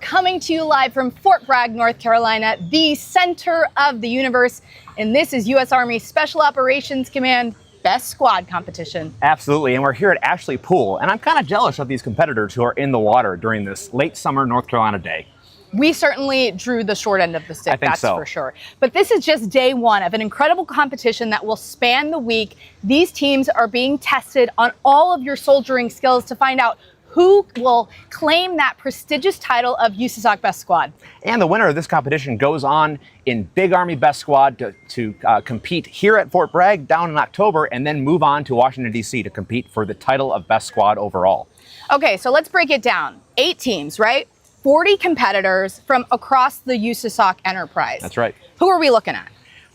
coming to you live from Fort Bragg, North Carolina, the center of the universe. And this is U.S. Army Special Operations Command Best Squad competition. Absolutely, and we're here at Ashley Pool, and I'm kind of jealous of these competitors who are in the water during this late summer North Carolina day. We certainly drew the short end of the stick, that's so. For sure. But this is just day one of an incredible competition that will span the week. These teams are being tested on all of your soldiering skills to find out who will claim that prestigious title of USASOC Best Squad. And the winner of this competition goes on in Big Army Best Squad to compete here at Fort Bragg down in October, and then move on to Washington, D.C. to compete for the title of Best Squad overall. Okay, so let's break it down. 8 teams, right? 40 competitors from across the USASOC enterprise. That's right. Who are we looking at?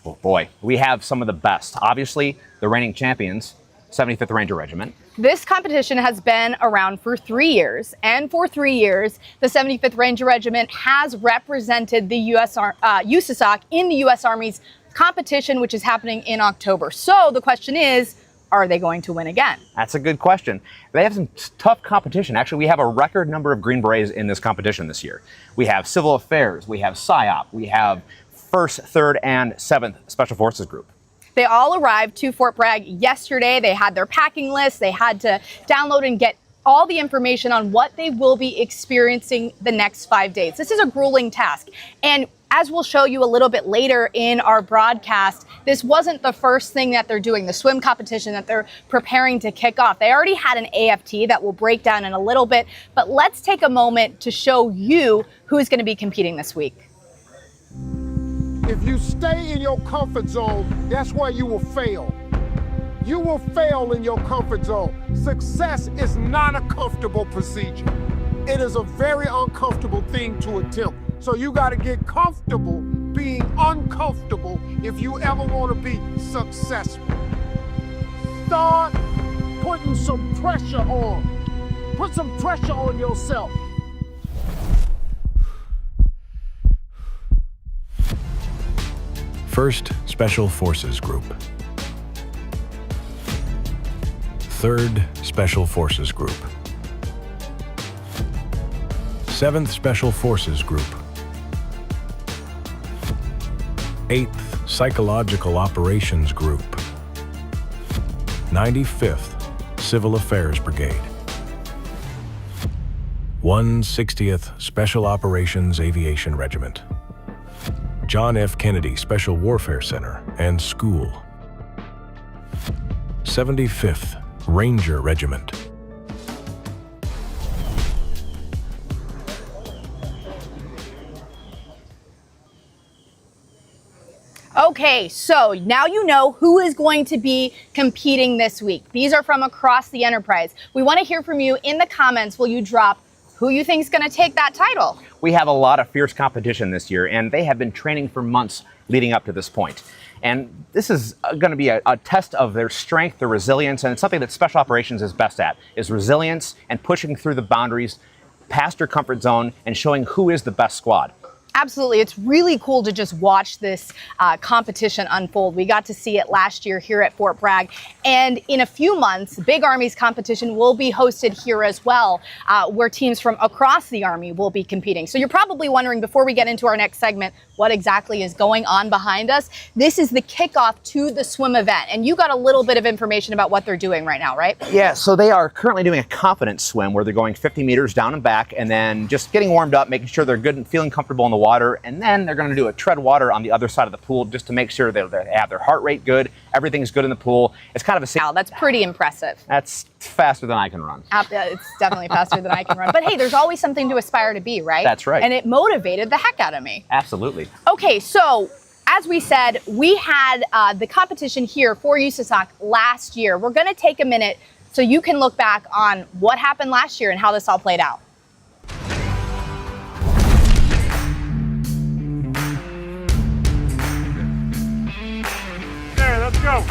Oh boy, we have some of the best. Obviously, the reigning champions, 75th Ranger Regiment. This competition has been around for 3 years, and for 3 years, the 75th Ranger Regiment has represented the USASOC in the U.S. Army's competition, which is happening in October. So the question is, are they going to win again? That's a good question. They have some tough competition. Actually, we have a record number of Green Berets in this competition this year. We have Civil Affairs, we have PSYOP, we have 1st, 3rd, and 7th Special Forces Group. They all arrived to Fort Bragg yesterday. They had their packing list. They had to download and get all the information on what they will be experiencing the next 5 days. This is a grueling task. And as we'll show you a little bit later in our broadcast, this wasn't the first thing that they're doing, the swim competition that they're preparing to kick off. They already had an AFT that we'll break down in a little bit, but let's take a moment to show you who's going to be competing this week. If you stay in your comfort zone, that's where you will fail. You will fail in your comfort zone. Success is not a comfortable procedure. It is a very uncomfortable thing to attempt. So you got to get comfortable being uncomfortable if you ever want to be successful. Start putting some pressure on. Put some pressure on yourself. First Special Forces Group. 3rd Special Forces Group. 7th Special Forces Group. 8th Psychological Operations Group. 95th Civil Affairs Brigade. 160th Special Operations Aviation Regiment. John F. Kennedy Special Warfare Center and School. 75th Ranger Regiment. Okay, so now you know who is going to be competing this week. These are from across the enterprise. We want to hear from you in the comments. Will you drop who you think is going to take that title? We have a lot of fierce competition this year, and they have been training for months leading up to this point. And this is going to be a test of their strength, their resilience, and it's something that Special Operations is best at, is resilience and pushing through the boundaries past your comfort zone and showing who is the best squad. Absolutely. It's really cool to just watch this competition unfold. We got to see it last year here at Fort Bragg. And in a few months, Big Army's competition will be hosted here as well, where teams from across the Army will be competing. So you're probably wondering, before we get into our next segment, what exactly is going on behind us. This is the kickoff to the swim event. And you got a little bit of information about what they're doing right now, right? Yeah, so they are currently doing a confidence swim where they're going 50 meters down and back and then just getting warmed up, making sure they're good and feeling comfortable in the water. And then they're going to do a tread water on the other side of the pool just to make sure they have their heart rate good, everything's good in the pool. It's kind of a... Wow, that's pretty impressive. That's faster than I can run. It's definitely faster than I can run. But hey, there's always something to aspire to be, right? That's right. And it motivated the heck out of me. Absolutely. Okay, so as we said, we had the competition here for USASOC last year. We're going to take a minute so you can look back on what happened last year and how this all played out. There, let's go.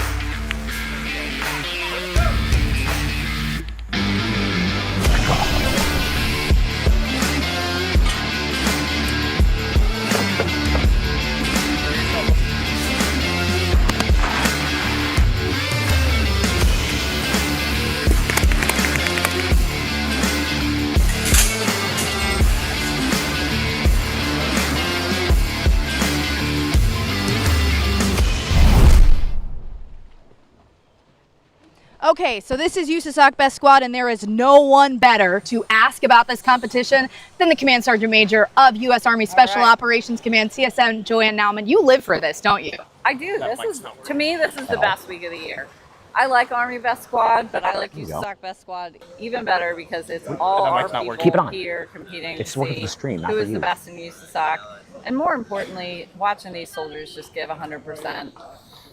Okay, so this is USASOC Best Squad, and there is no one better to ask about this competition than the Command Sergeant Major of U.S. Army Special Operations Command, CSM Joanne Nauman. You live for this, don't you? I do. To me, this is the best week of the year. I like Army Best Squad, but I like USASOC Best Squad even better because it's all our people Keep it on. here competing It's to working see for the stream, not who for is you. the best in USASOC. And more importantly, watching these soldiers just give 100%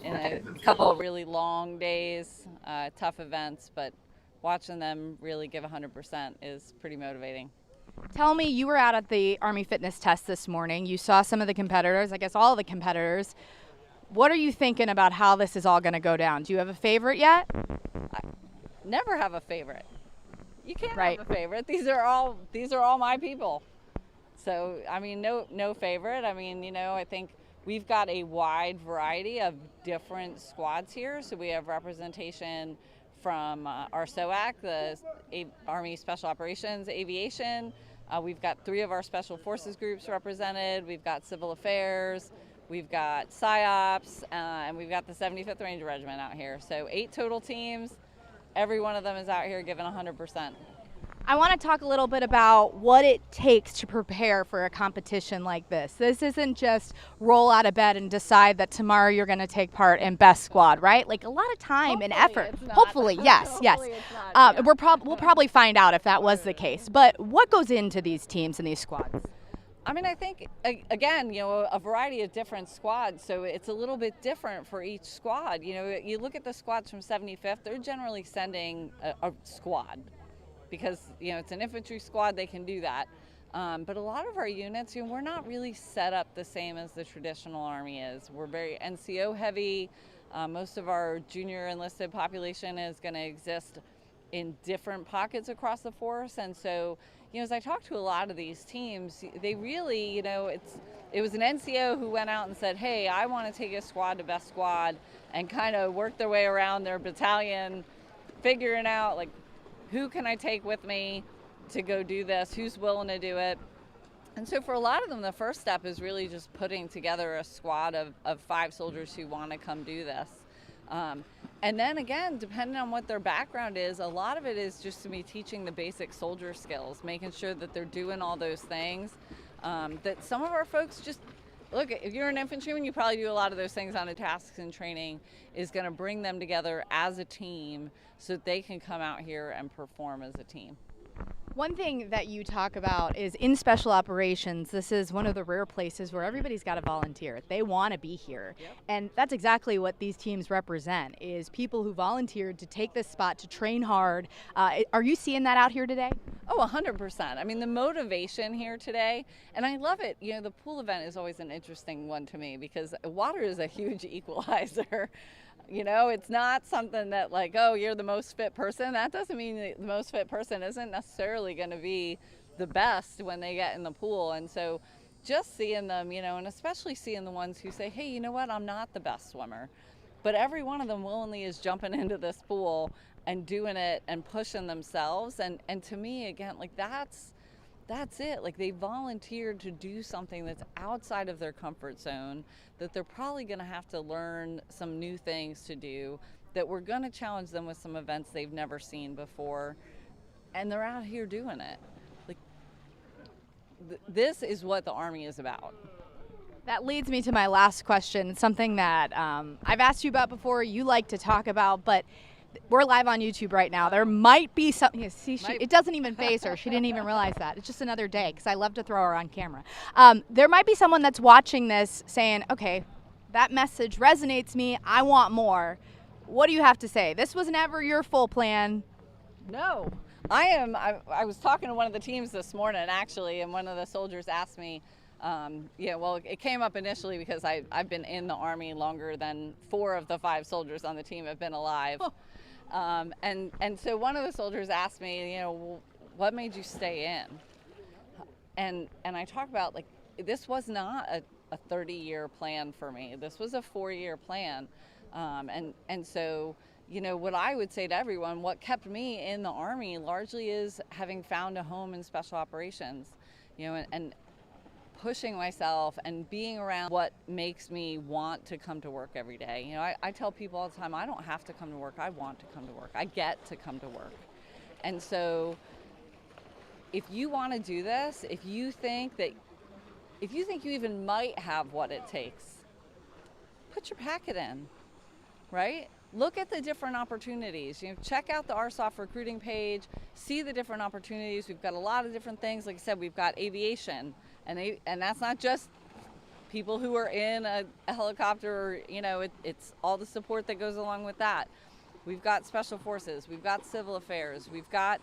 in a couple of really long days, tough events, but watching them really give 100% is pretty motivating. Tell me, you were out at the Army fitness test this morning. You saw some of the competitors, I guess all of the competitors. What are you thinking about how this is all going to go down? Do you have a favorite yet? Never have a favorite. You can't Right. have a favorite. These are all my people. So, I mean, no favorite. I mean, you know, I think we've got a wide variety of different squads here. So we have representation from our SOAC, the Army Special Operations, Aviation. We've got 3 of our Special Forces groups represented. We've got Civil Affairs. We've got PSYOPs, and we've got the 75th Ranger Regiment out here. So 8 total teams. Every one of them is out here giving 100%. I want to talk a little bit about what it takes to prepare for a competition like this. This isn't just roll out of bed and decide that tomorrow you're going to take part in Best Squad, right? Like a lot of time and effort. It's not. Hopefully, yes, Hopefully yes. it's not, yeah. We'll probably find out if that was the case. But what goes into these teams and these squads? I mean, I think, again, you know, a variety of different squads, so it's a little bit different for each squad. You know, you look at the squads from 75th, they're generally sending a squad because, you know, it's an infantry squad, they can do that. But a lot of our units, you know, we're not really set up the same as the traditional Army is. We're very NCO heavy. Most of our junior enlisted population is going to exist in different pockets across the force, and so, you know, as I talk to a lot of these teams, they really, you know, it was an NCO who went out and said, hey, I want to take a squad to Best Squad, and kind of work their way around their battalion, figuring out, like, who can I take with me to go do this, who's willing to do it. And so for a lot of them, the first step is really just putting together a squad of 5 soldiers who want to come do this. And then again, depending on what their background is, a lot of it is just to be teaching the basic soldier skills, making sure that they're doing all those things. That some of our folks just, look, if you're an infantryman, you probably do a lot of those things on a tasks and training, is going to bring them together as a team so that they can come out here and perform as a team. One thing that you talk about is in special operations, this is one of the rare places where everybody's got to volunteer. They want to be here. Yep. And that's exactly what these teams represent, is people who volunteered to take this spot, to train hard. Are you seeing that out here today? Oh, 100%. I mean, the motivation here today, and I love it. You know, the pool event is always an interesting one to me because water is a huge equalizer. You know, it's not something that like, oh, you're the most fit person. That doesn't mean the most fit person isn't necessarily going to be the best when they get in the pool. And so just seeing them, you know, and especially seeing the ones who say, hey, you know what, I'm not the best swimmer. But every one of them willingly is jumping into this pool and doing it and pushing themselves. And to me, again, like that's it. Like they volunteered to do something that's outside of their comfort zone, that they're probably going to have to learn some new things to do, that we're going to challenge them with some events they've never seen before, and they're out here doing it. Like this is what the Army is about. That leads me to my last question, something that I've asked you about before, you like to talk about, but we're live on YouTube right now. There might be something. See, it doesn't even faze her. She didn't even realize that. It's just another day because I love to throw her on camera. There might be someone that's watching this saying, okay, that message resonates me. I want more. What do you have to say? This was never your full plan. No. I was talking to one of the teams this morning, actually, and one of the soldiers asked me, yeah, well, it came up initially because I've been in the Army longer than 4 of the 5 soldiers on the team have been alive. Oh. And so one of the soldiers asked me, you know, what made you stay in? And I talk about, like, this was not a 30-year plan for me. This was a 4-year plan. And so, you know, what I would say to everyone, what kept me in the Army largely is having found a home in special operations, you know, and pushing myself and being around what makes me want to come to work every day. You know, I tell people all the time, I don't have to come to work. I want to come to work. I get to come to work. And so if you want to do this, if you think you even might have what it takes, put your packet in, right? Look at the different opportunities. You know, check out the RSOF recruiting page, see the different opportunities. We've got a lot of different things. Like I said, we've got aviation, and that's not just people who are in a helicopter, or, you know, it's all the support that goes along with that. We've got special forces, we've got civil affairs, we've got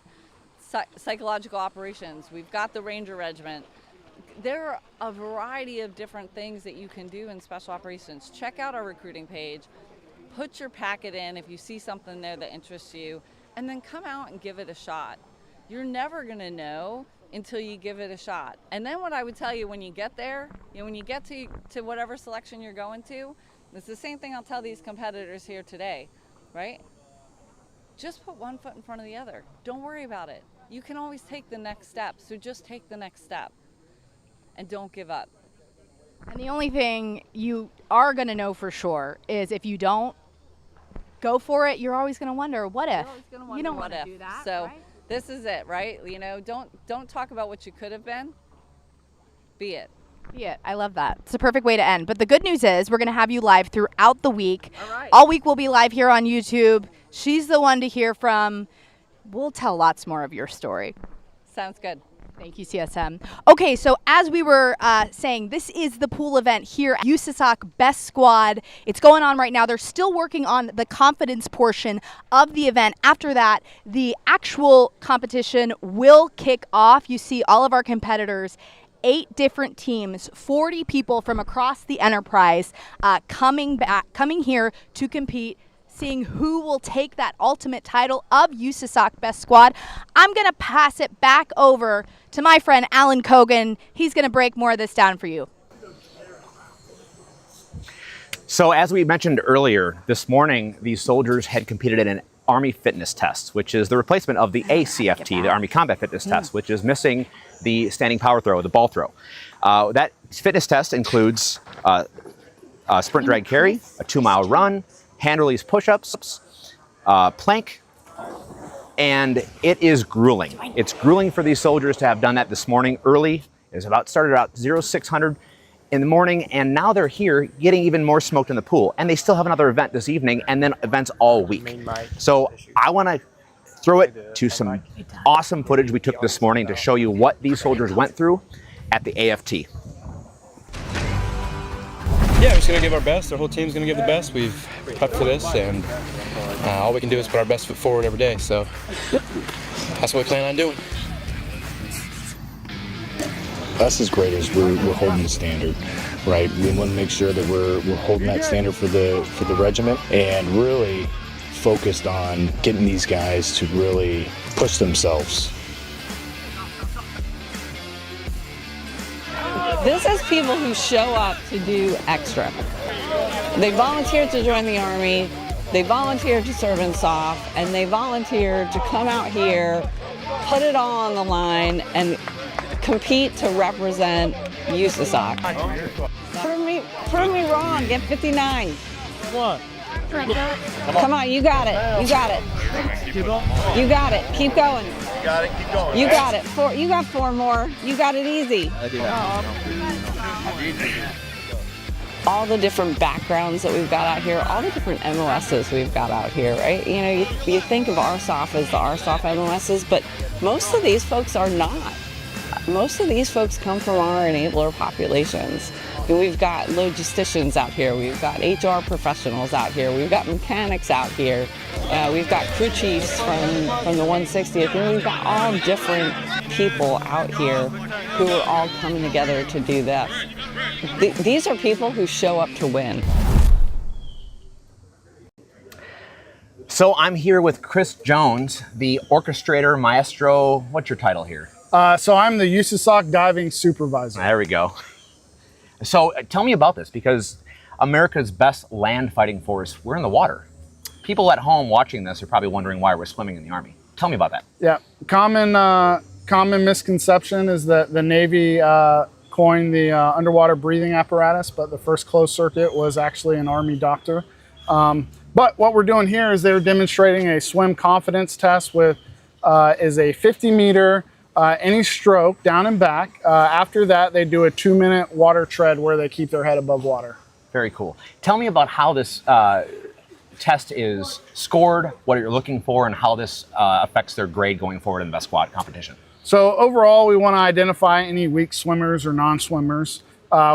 psychological operations, we've got the Ranger Regiment. There are a variety of different things that you can do in special operations. Check out our recruiting page, put your packet in if you see something there that interests you, and then come out and give it a shot. You're never gonna know until you give it a shot. And then what I would tell you when you get there, you know, when you get to whatever selection you're going to, it's the same thing I'll tell these competitors here today, right? Just put one foot in front of the other. Don't worry about it. You can always take the next step, so just take the next step and don't give up. And the only thing you are going to know for sure is if you don't go for it, you're always going to wonder, what if? You don't want to do that, so right? This is it, right? You know, don't talk about what you could have been. Be it. Yeah, I love that. It's a perfect way to end. But the good news is we're going to have you live throughout the week. All right. All week we'll be live here on YouTube. She's the one to hear from. We'll tell lots more of your story. Sounds good. Thank you, CSM. Okay, so as we were saying, this is the pool event here at USASOC Best Squad. It's going on right now. They're still working on the confidence portion of the event. After that, the actual competition will kick off. You see all of our competitors, 8 different teams, 40 people from across the enterprise coming here to compete, seeing who will take that ultimate title of USASOC Best Squad. I'm going to pass it back over to my friend Alan Kogan. He's going to break more of this down for you. So as we mentioned earlier, this morning, these soldiers had competed in an Army fitness test, which is the replacement of the ACFT, the Army Combat Fitness Test, which is missing the standing power throw, the ball throw. That fitness test includes a sprint drag carry, a 2-mile run, hand release push-ups, plank, and it is grueling. It's grueling for these soldiers to have done that this morning early. It started about 0600 in the morning, and now they're here getting even more smoked in the pool. And they still have another event this evening, and then events all week. So I want to throw it to some awesome footage we took this morning to show you what these soldiers went through at the AFT. Yeah, we're just going to give our best. Our whole team's going to give the best. We've prepped for this, and all we can do is put our best foot forward every day. So that's what we plan on doing. Us as graders, we're holding the standard, right? We want to make sure that we're holding that standard for the regiment, and really focused on getting these guys to really push themselves. This is people who show up to do extra. They volunteer to join the Army, they volunteer to serve in SOF, and they volunteer to come out here, put it all on the line, and compete to represent USASOC. Prove me wrong, get 59. What? Come on, you got it, you got it. You got it, keep going. You got it, keep going. You got it, you got 4 more, you got it easy. All the different backgrounds that we've got out here, all the different MOSs we've got out here, right? You know, you think of RSOF as the RSOF MOSs, but most of these folks are not. Most of these folks come from our enabler populations. We've got logisticians out here, we've got HR professionals out here, we've got mechanics out here, we've got crew chiefs from the 160th, and we've got all different people out here who are all coming together to do this. These are people who show up to win. So I'm here with Chris Jones, the orchestrator, maestro. What's your title here? So I'm the USASOC diving supervisor. There we go. So tell me about this, because America's best land fighting force, we're in the water. People at home watching this are probably wondering why we're swimming in the Army. Tell me about that. Yeah, common misconception is that the Navy coined the underwater breathing apparatus, but the first closed circuit was actually an Army doctor. But what we're doing here is they're demonstrating a swim confidence test with is a 50-meter any stroke down and back. After that, they do a 2-minute water tread where they keep their head above water. Very cool. Tell me about how this test is scored, what you're looking for, and how this affects their grade going forward in the best squad competition. So overall, we want to identify any weak swimmers or non-swimmers,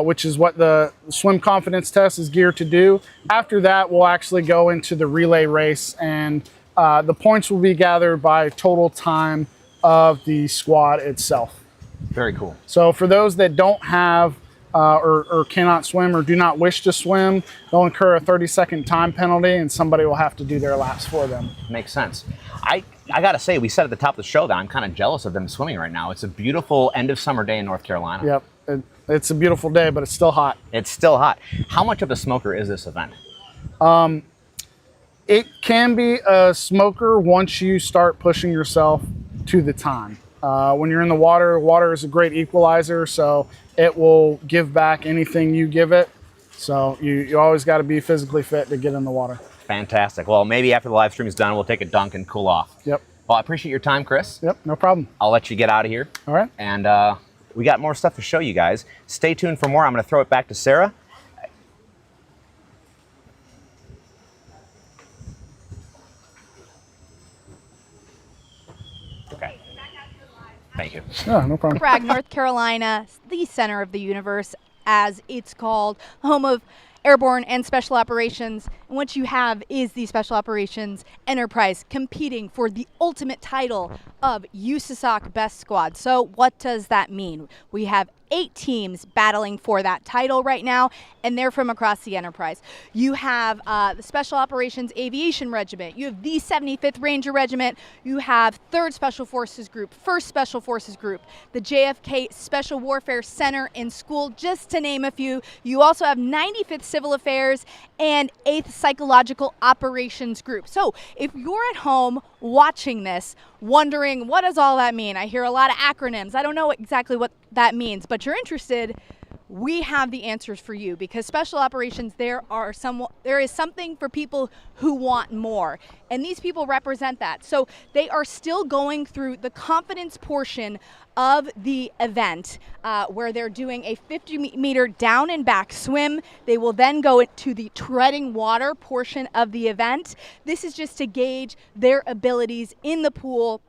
which is what the swim confidence test is geared to do. After that, we'll actually go into the relay race, and the points will be gathered by total time of the squad itself. Very cool. So for those that don't have or cannot swim or do not wish to swim, they'll incur a 30-second time penalty, and somebody will have to do their laps for them. Makes sense. I gotta say, we said at the top of the show that I'm kind of jealous of them swimming right now. It's a beautiful end of summer day in North Carolina. Yep, it's a beautiful day, but it's still hot. It's still hot. How much of a smoker is this event? It can be a smoker once you start pushing yourself to the time. When you're in the water, water is a great equalizer, so it will give back anything you give it. So you always got to be physically fit to get in the water. Fantastic. Well, maybe after the live stream is done, we'll take a dunk and cool off. Yep. Well, I appreciate your time, Chris. Yep, no problem. I'll let you get out of here. All right. And we got more stuff to show you guys. Stay tuned for more. I'm going to throw it back to Sarah. Okay. Thank you. Yeah, no problem. Bragg, North Carolina, the center of the universe, as it's called, home of Airborne and Special Operations. And what you have is the Special Operations Enterprise competing for the ultimate title of USASOC Best Squad. So what does that mean? We have 8 teams battling for that title right now, and they're from across the Enterprise. You have the Special Operations Aviation Regiment. You have the 75th Ranger Regiment. You have 3rd Special Forces Group, 1st Special Forces Group, the JFK Special Warfare Center and School, just to name a few. You also have 95th Civil Affairs and 8th Psychological Operations Group. So if you're at home watching this, wondering what does all that mean? I hear a lot of acronyms. I don't know exactly what that means, but you're interested, we have the answers for you, because Special Operations, there is something for people who want more, and these people represent that. So they are still going through the confidence portion of the event, where they're doing a 50-meter down and back swim. They will then go to the treading water portion of the event. This is just to gauge their abilities in the pool.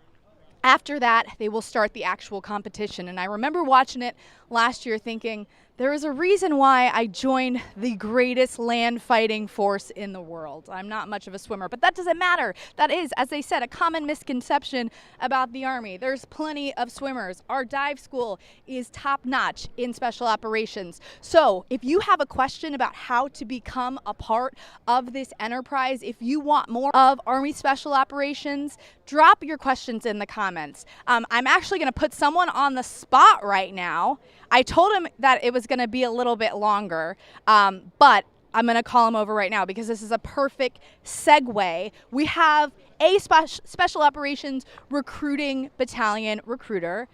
After that, they will start the actual competition. And I remember watching it last year thinking, there is a reason why I joined the greatest land fighting force in the world. I'm not much of a swimmer, but that doesn't matter. That is, as they said, a common misconception about the Army. There's plenty of swimmers. Our dive school is top-notch in Special Operations. So if you have a question about how to become a part of this enterprise, if you want more of Army Special Operations, drop your questions in the comments. I'm actually going to put someone on the spot right now. I told him that it was going to be a little bit longer, but I'm going to call him over right now because this is a perfect segue. We have a Special Operations Recruiting Battalion recruiter,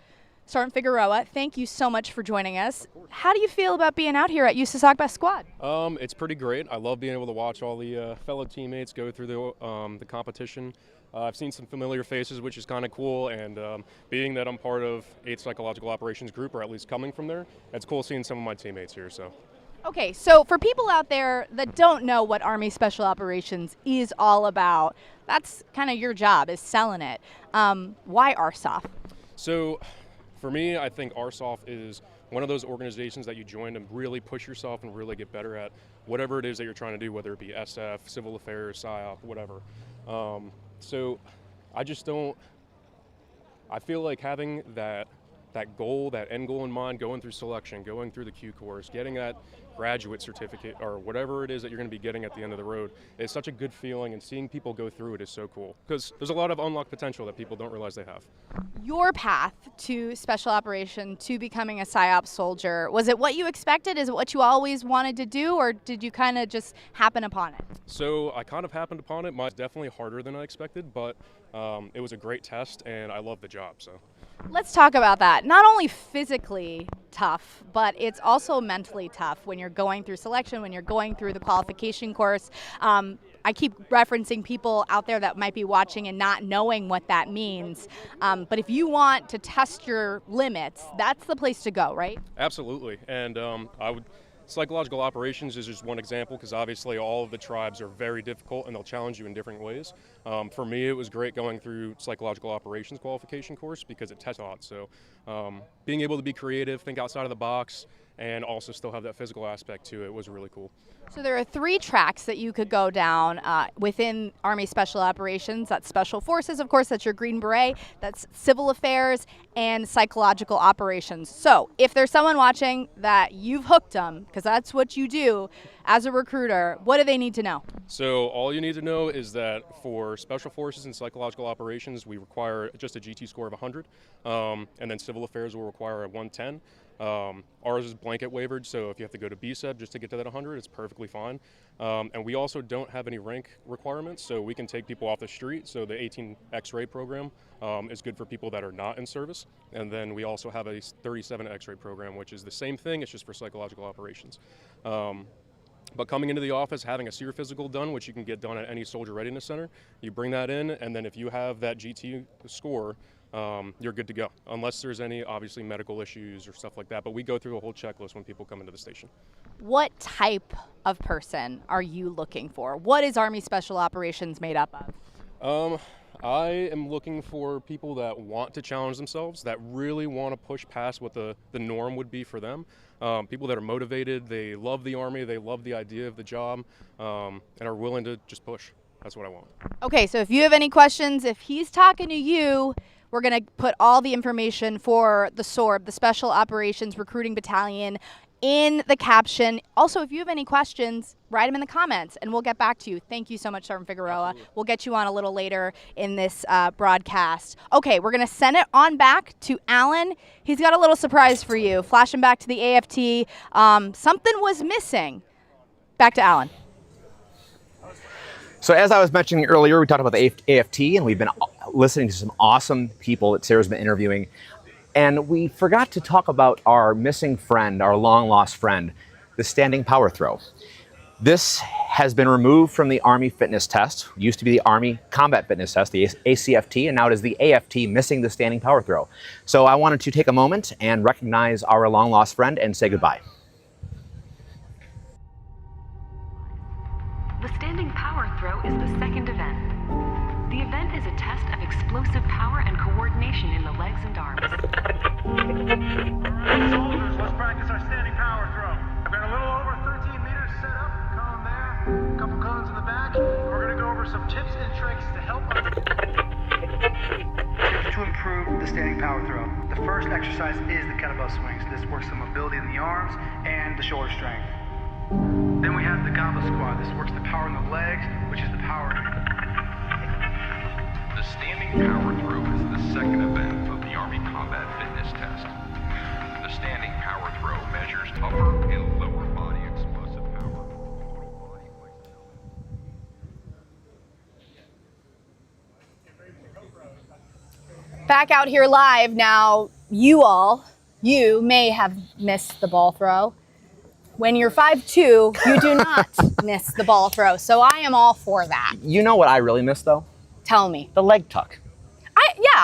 Sergeant Figueroa. Thank you so much for joining us. How do you feel about being out here at USASOC Best Squad? It's pretty great. I love being able to watch all the fellow teammates go through the competition. I've seen some familiar faces, which is kind of cool, and being that I'm part of 8th Psychological Operations Group, or at least coming from there, it's cool seeing some of my teammates here. So. Okay, so for people out there that don't know what Army Special Operations is all about, that's kind of your job, is selling it. Why ARSOF? So for me, I think ARSOF is one of those organizations that you join to really push yourself and really get better at whatever it is that you're trying to do, whether it be SF, Civil Affairs, PSYOP, whatever. So I feel like having that goal, that end goal in mind, going through selection, going through the Q course, getting that graduate certificate or whatever it is that you're going to be getting at the end of the road is such a good feeling, and seeing people go through it is so cool because there's a lot of unlocked potential that people don't realize they have. Your path to Special Operation, to becoming a PSYOP soldier, was it what you expected? Is it what you always wanted to do, or did you kind of just happen upon it? So I kind of happened upon it. Mine's definitely harder than I expected, but it was a great test, and I love the job. So. Let's talk about that. Not only physically tough, but it's also mentally tough when you're going through selection, when you're going through the qualification course. I keep referencing people out there that might be watching and not knowing what that means. But if you want to test your limits, that's the place to go, right? Absolutely. And psychological operations is just one example, because obviously all of the tribes are very difficult and they'll challenge you in different ways. For me, it was great going through psychological operations qualification course because it tests a lot. So being able to be creative, think outside of the box, and also still have that physical aspect to it was really cool. So there are 3 tracks that you could go down within Army Special Operations. That's Special Forces, of course, that's your Green Beret, that's Civil Affairs, and Psychological Operations. So if there's someone watching that you've hooked them, because that's what you do as a recruiter, what do they need to know? So all you need to know is that for Special Forces and Psychological Operations, we require just a GT score of 100, and then Civil Affairs will require a 110. Ours is blanket wavered, so if you have to go to BSEB just to get to that 100, it's perfectly fine. And we also don't have any rank requirements, so we can take people off the street. So the 18 X-ray program is good for people that are not in service. And then we also have a 37 X-ray program, which is the same thing, it's just for psychological operations. But coming into the office, having a SEER physical done, which you can get done at any Soldier Readiness Center, you bring that in, and then if you have that GT score, you're good to go, unless there's any obviously medical issues or stuff like that. But we go through a whole checklist when people come into the station. What type of person are you looking for? What is Army Special Operations made up of? I am looking for people that want to challenge themselves, that really want to push past what the norm would be for them. People that are motivated, they love the Army, they love the idea of the job, and are willing to just push. That's what I want. Okay, so if you have any questions, if he's talking to you, we're going to put all the information for the SORB, the Special Operations Recruiting Battalion, in the caption. Also, if you have any questions, write them in the comments and we'll get back to you. Thank you so much, Sergeant Figueroa. Absolutely. We'll get you on a little later in this broadcast. Okay, we're going to send it on back to Alan. He's got a little surprise for you. Flashing back to the AFT. Something was missing. Back to Alan. So as I was mentioning earlier, we talked about the AFT, and we've been listening to some awesome people that Sarah's been interviewing. And we forgot to talk about our missing friend, our long-lost friend, the standing power throw. This has been removed from the Army fitness test. It used to be the Army combat fitness test, the ACFT, and now it is the AFT missing the standing power throw. So I wanted to take a moment and recognize our long-lost friend and say goodbye. The standing power throw is the second event. The event is a test of explosive power and coordination in the legs and arms. Alright, soldiers, let's practice our standing power throw. I've got a little over 13 meters set up, cone there, a couple cones in the back. We're going to go over some tips and tricks to help us. Tips to improve the standing power throw. The first exercise is the kettlebell swings. This works the mobility in the arms and the shoulder strength. Then we have the goblet squat. This works the power in the legs, which is the power. The standing power throw is the second event of the Army Combat Fitness Test. The standing power throw measures upper and lower body explosive power. Total body flexibility. Back out here live now. You may have missed the ball throw. When you're 5'2", you do not miss the ball throw. So I am all for that. You know what I really miss, though? Tell me. The leg tuck.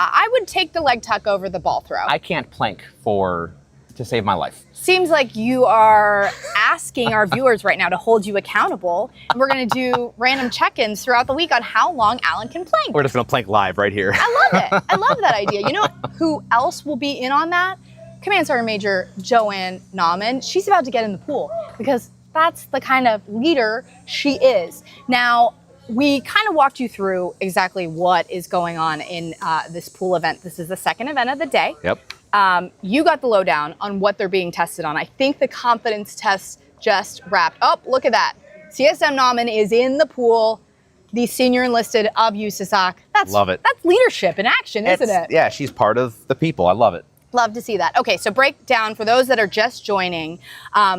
I would take the leg tuck over the ball throw. I can't plank to save my life. Seems like you are asking our viewers right now to hold you accountable. And we're going to do random check-ins throughout the week on how long Alan can plank. We're just going to plank live right here. I love it. I love that idea. You know who else will be in on that? Command Sergeant Major Joanne Nauman. She's about to get in the pool because that's the kind of leader she is. Now, we kind of walked you through exactly what is going on in this pool event. This is the second event of the day. Yep. You got the lowdown on what they're being tested on. I think the confidence test just wrapped up. Look at that. CSM Nauman is in the pool, the senior enlisted of USASOC. Love it. That's leadership in action, isn't it? Yeah, she's part of the people. I love it. Love to see that. Okay, so breakdown for those that are just joining.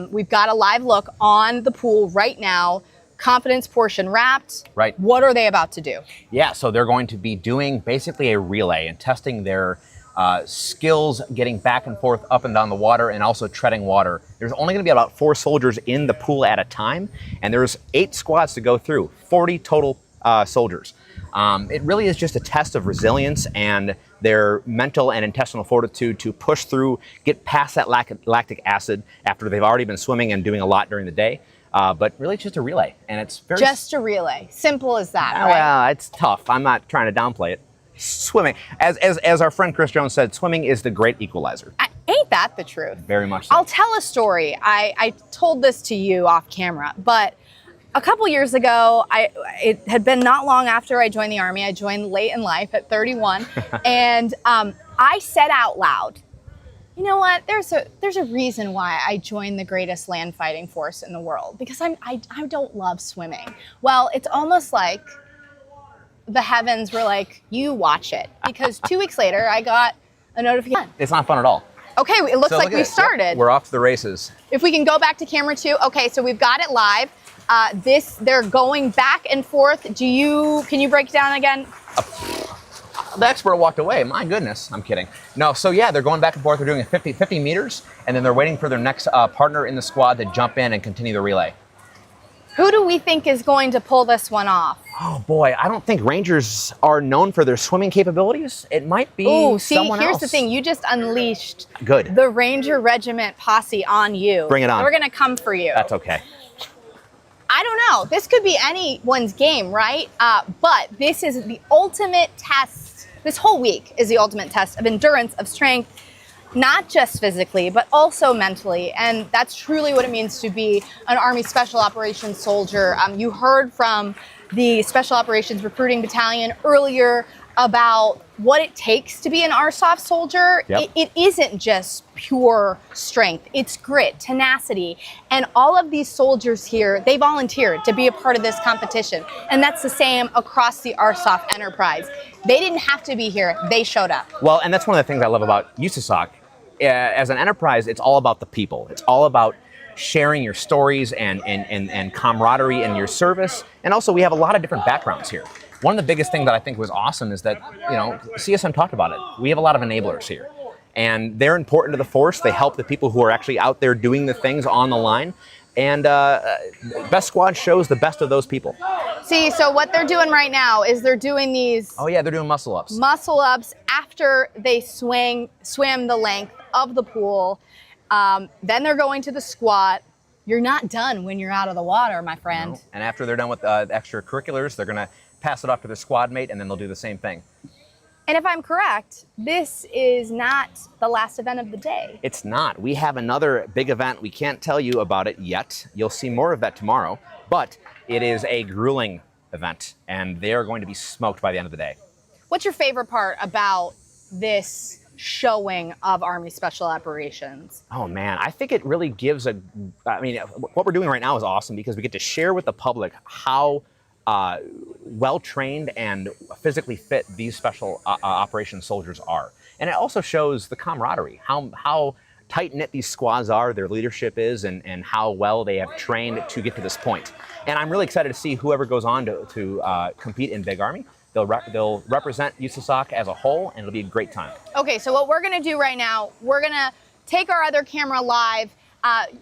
We've got a live look on the pool right now. Confidence portion wrapped. Right. What are they about to do? Yeah, so they're going to be doing basically a relay and testing their skills getting back and forth up and down the water, and also treading water. There's only going to be about 4 soldiers in the pool at a time, and there's 8 squads to go through, 40 total soldiers. It really is just a test of resilience and their mental and intestinal fortitude to push through, get past that lactic acid after they've already been swimming and doing a lot during the day. But really, it's just a relay, and it's very just a relay. Simple as that, right? Well, it's tough. I'm not trying to downplay it. Swimming, as our friend Chris Jones said, swimming is the great equalizer. Ain't that the truth? Very much so. I'll tell a story. I told this to you off camera, but a couple years ago, it had been not long after I joined the Army. I joined late in life at 31, and I said out loud, you know what? There's a reason why I joined the greatest land fighting force in the world, because I don't love swimming. Well, it's almost like the heavens were like, you watch it, because 2 weeks later I got a notification. It's not fun at all. Okay, it looks like we started. Yep, we're off to the races. If we can go back to camera 2. Okay, so we've got it live. They're going back and forth. Can you break it down again? The expert walked away. My goodness, I'm kidding. No, so yeah, they're going back and forth. They're doing 50 meters, and then they're waiting for their next partner in the squad to jump in and continue the relay. Who do we think is going to pull this one off? Oh boy, I don't think Rangers are known for their swimming capabilities. It might be someone else. Here's the thing. You just unleashed Good. the Ranger Regiment posse on you. Bring it on. We're going to come for you. That's okay. I don't know. This could be anyone's game, right? But this is the ultimate test. This whole week is the ultimate test of endurance, of strength, not just physically, but also mentally. And that's truly what it means to be an Army Special Operations soldier. You heard from the Special Operations Recruiting Battalion earlier about what it takes to be an RSOF soldier. Yep. It isn't just pure strength. It's grit, tenacity. And all of these soldiers here, they volunteered to be a part of this competition. And that's the same across the RSOF enterprise. They didn't have to be here. They showed up. Well, and that's one of the things I love about USASOC. As an enterprise, it's all about the people. It's all about sharing your stories and camaraderie in your service. And also, we have a lot of different backgrounds here. One of the biggest things that I think was awesome is that, CSM talked about it. We have a lot of enablers here. And they're important to the force. They help the people who are actually out there doing the things on the line. And Best Squad shows the best of those people. See, so what they're doing right now is they're doing these... Oh yeah, they're doing muscle ups. Muscle ups after they swam the length of the pool. Then they're going to the squat. You're not done when you're out of the water, my friend. No. And after they're done with extracurriculars, they're going to pass it off to their squad mate, and then they'll do the same thing. And if I'm correct, this is not the last event of the day. It's not. We have another big event. We can't tell you about it yet. You'll see more of that tomorrow. But it is a grueling event, and they are going to be smoked by the end of the day. What's your favorite part about this showing of Army Special Operations? Oh man, I think it really gives what we're doing right now is awesome because we get to share with the public how well-trained and physically fit these special operations soldiers are. And it also shows the camaraderie, how tight-knit these squads are, their leadership is, and how well they have trained to get to this point. And I'm really excited to see whoever goes on to compete in Big Army. They'll represent USASOC as a whole, and it'll be a great time. Okay, so what we're going to do right now, we're going to take our other camera live.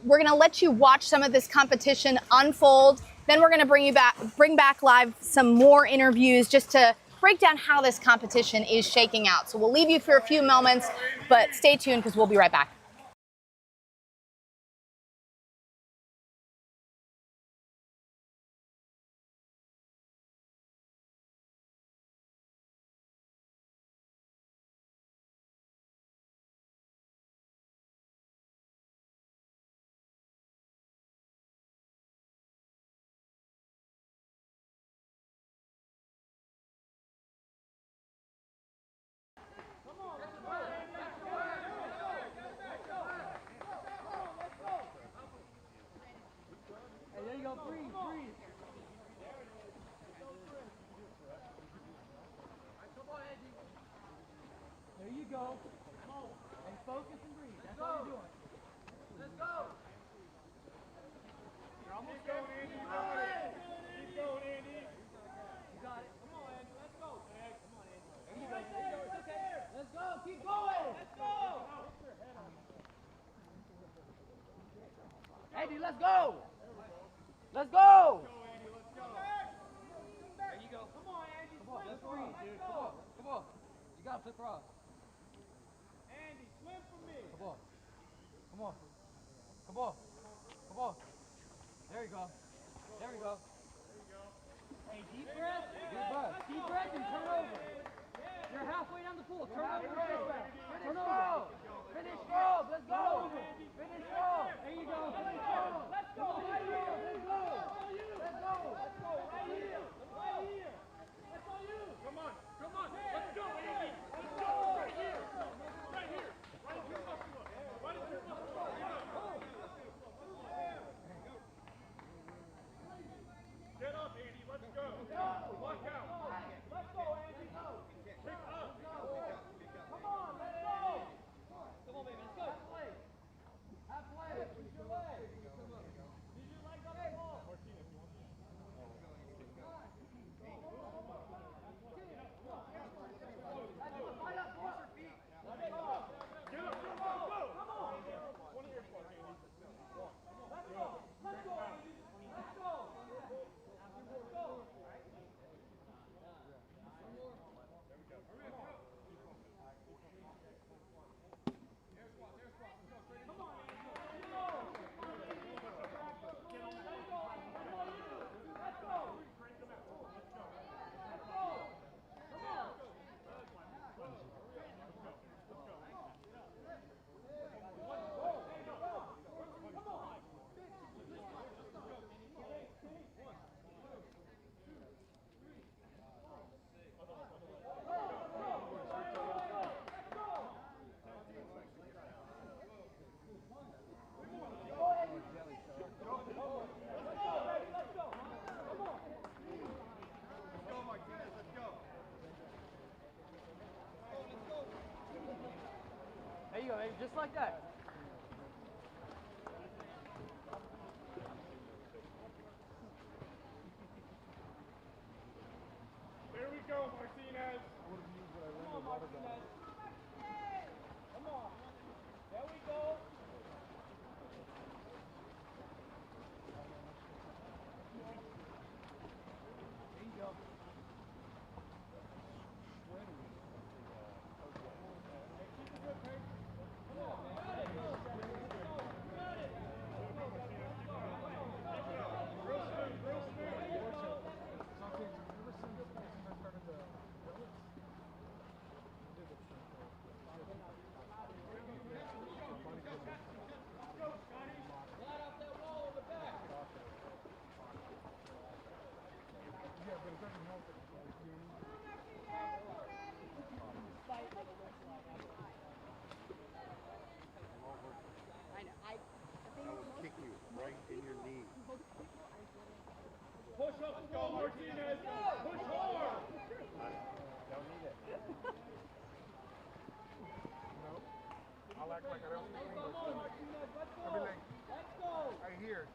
We're going to let you watch some of this competition unfold. Then we're going to bring back live some more interviews just to break down how this competition is shaking out. So we'll leave you for a few moments, but stay tuned because we'll be right back. Keep going! Andy, let's go. Let's go. There you go. Come on, Andy. Come on, let's breathe, dude. Come on. Come on. You got to flip across. Andy, swim for me. Come on. Come on. Come on. Come on. There you go. There we go. Hey, deep breath. Good breath. Deep breath and turn over. You're halfway down the pool. Turn over. Turn over. Finish strong. Let's go. Finish strong. There you go. Finish strong. Let's go. Right here. Let's go. Let's go. Let's go. Right here. Right here. That's on you. Come on. Come on. Let's go, Andy. Let's go. Right here. Right here. Right here. Right here. Get up, Andy. Let's go. Lock out. Let's go, Andy. Pick up. Come on. Let's go. Come on, baby. Let's go. Halfway. Halfway. Use your leg. Use your legs on the ball. There you go, baby. Just like that. There we go, Martinez. Come on, Martinez. Come on. There we go. There you go. Push up, let's go, Martinez. Push hard. Don't need it. No. I'll act like I don't speak English. I'll be like, Let's go. right here.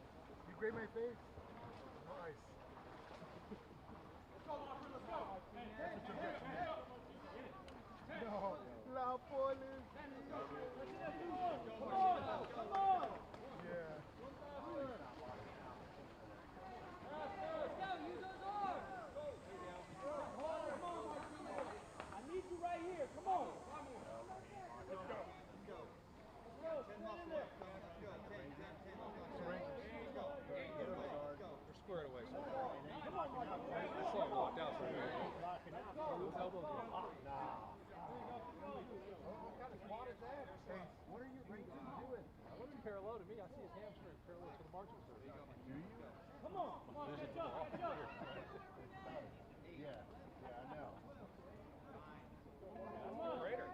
You grade my face? Nice. Let's go, Laffer, let's go. No. La police. Come on. Come on. Yeah. Let's go. Use those arms. I need you right here. Come on. Let's go. They're squared away. I saw him walked out. What kind of squat is that? Hey, what are you doing? That looks parallel to me. I see his hamstring parallel to the marching surgery. Do you? Come on. Come on. Catch up. Catch up. Yeah. Yeah, I know. Greater.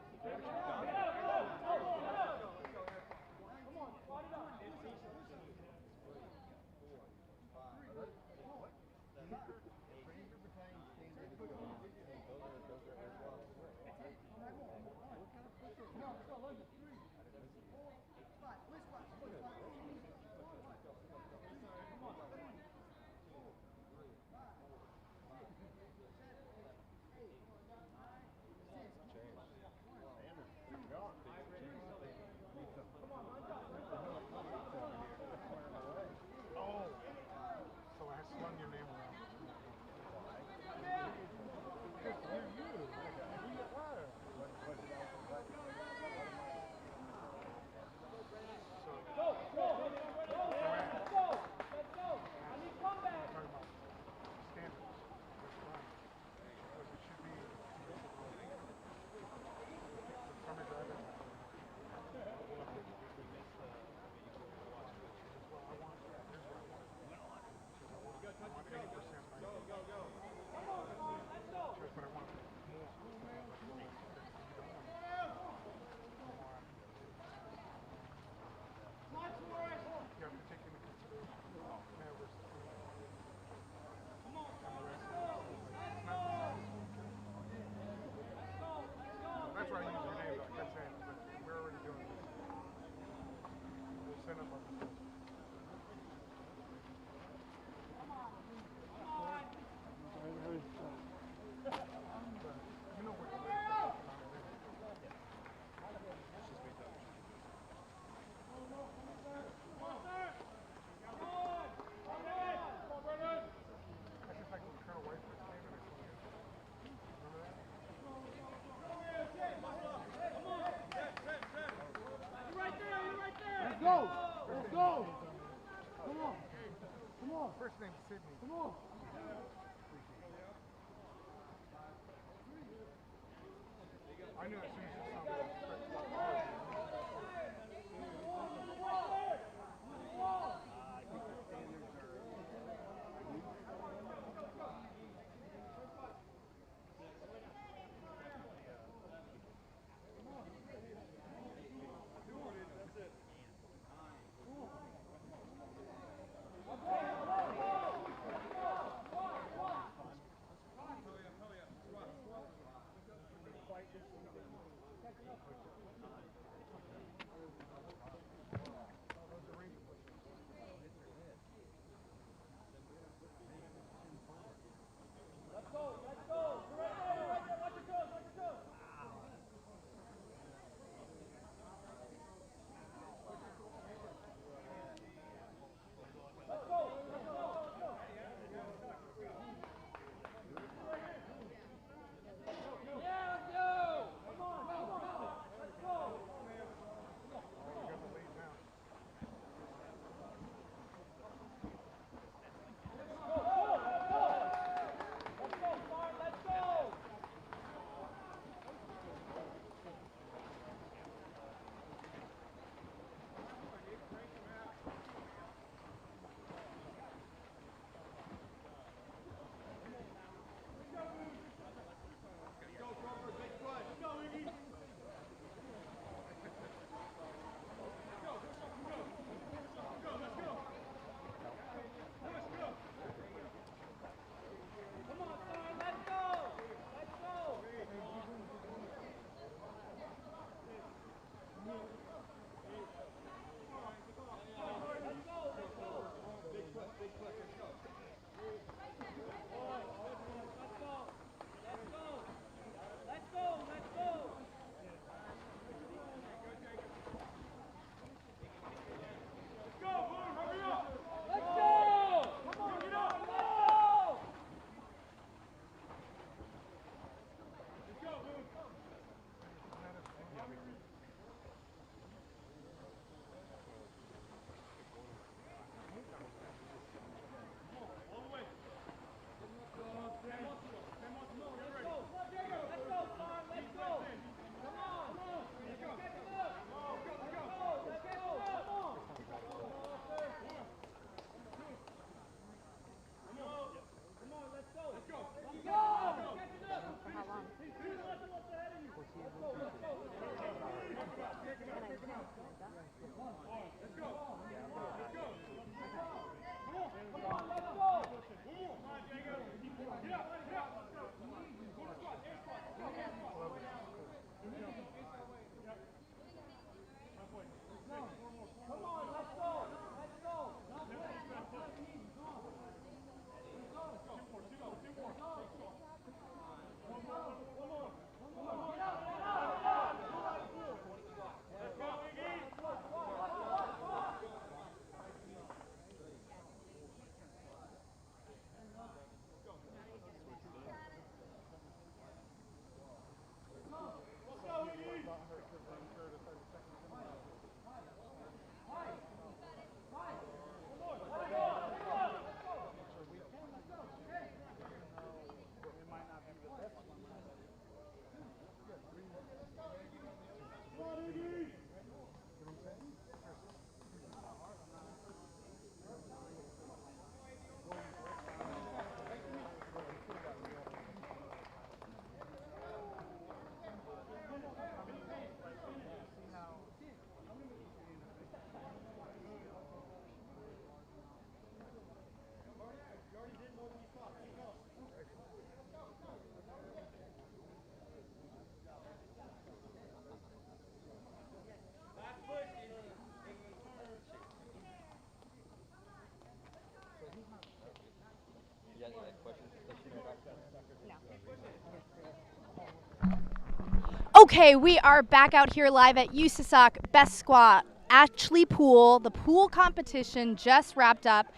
Okay, we are back out here live at USASOC Best Squad Ashley Pool. The pool competition just wrapped up.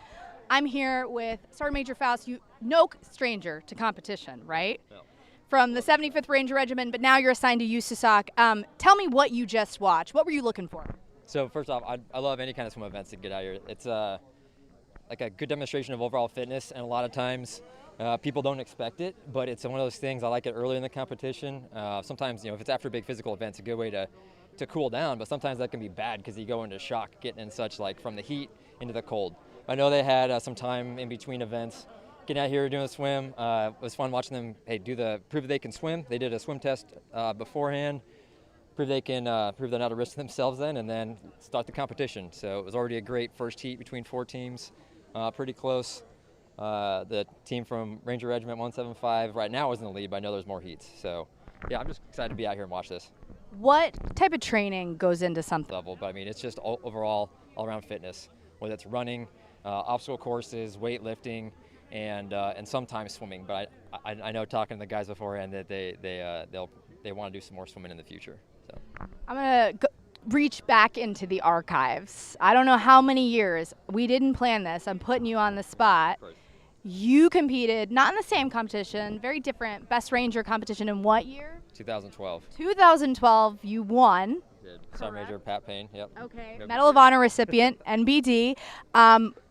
I'm here with Sergeant Major Faust. You no stranger to competition, right? No. From the 75th Ranger Regiment, but now you're assigned to USASOC. Tell me what you just watched. What were you looking for? So first off, I love any kind of swim events to get out here. It's like a good demonstration of overall fitness, and a lot of times people don't expect it, but it's one of those things. I like it early in the competition. Sometimes, if it's after a big physical event, it's a good way to cool down, but sometimes that can be bad because you go into shock getting in such, like from the heat into the cold. I know they had some time in between events getting out here doing a swim. It was fun watching them prove that they can swim. They did a swim test beforehand, prove they're not to risk themselves then, and then start the competition. So it was already a great first heat between 4 teams, pretty close. The team from Ranger Regiment 175 right now is in the lead, but I know there's more heats. So yeah, I'm just excited to be out here and watch this. What type of training goes into something? Level, but I mean, it's just overall all-around fitness, whether it's running, obstacle courses, weightlifting, and sometimes swimming. But I know, talking to the guys beforehand, that they want to do some more swimming in the future. So I'm gonna reach back into the archives. I don't know how many years. We didn't plan this. I'm putting you on the spot. Right. You competed not in the same competition, very different. Best Ranger competition in what year? 2012. 2012. You won. Sergeant Major Pat Payne. Yep. Okay. Yep. Medal of Honor recipient, NBD.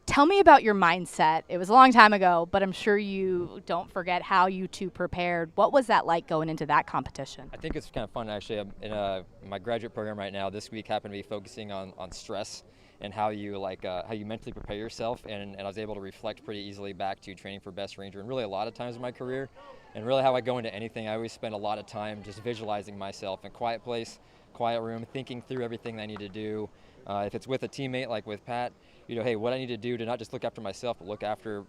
Tell me about your mindset. It was a long time ago, but I'm sure you don't forget how you two prepared. What was that like going into that competition? I think it's kind of fun, actually. I'm in my graduate program right now. This week happened to be focusing on stress and how you mentally prepare yourself, and I was able to reflect pretty easily back to training for Best Ranger, and really a lot of times in my career, and really how I go into anything. I always spend a lot of time just visualizing myself in a quiet place, quiet room, thinking through everything I need to do. If it's with a teammate like with Pat, hey, what I need to do to not just look after myself, but look after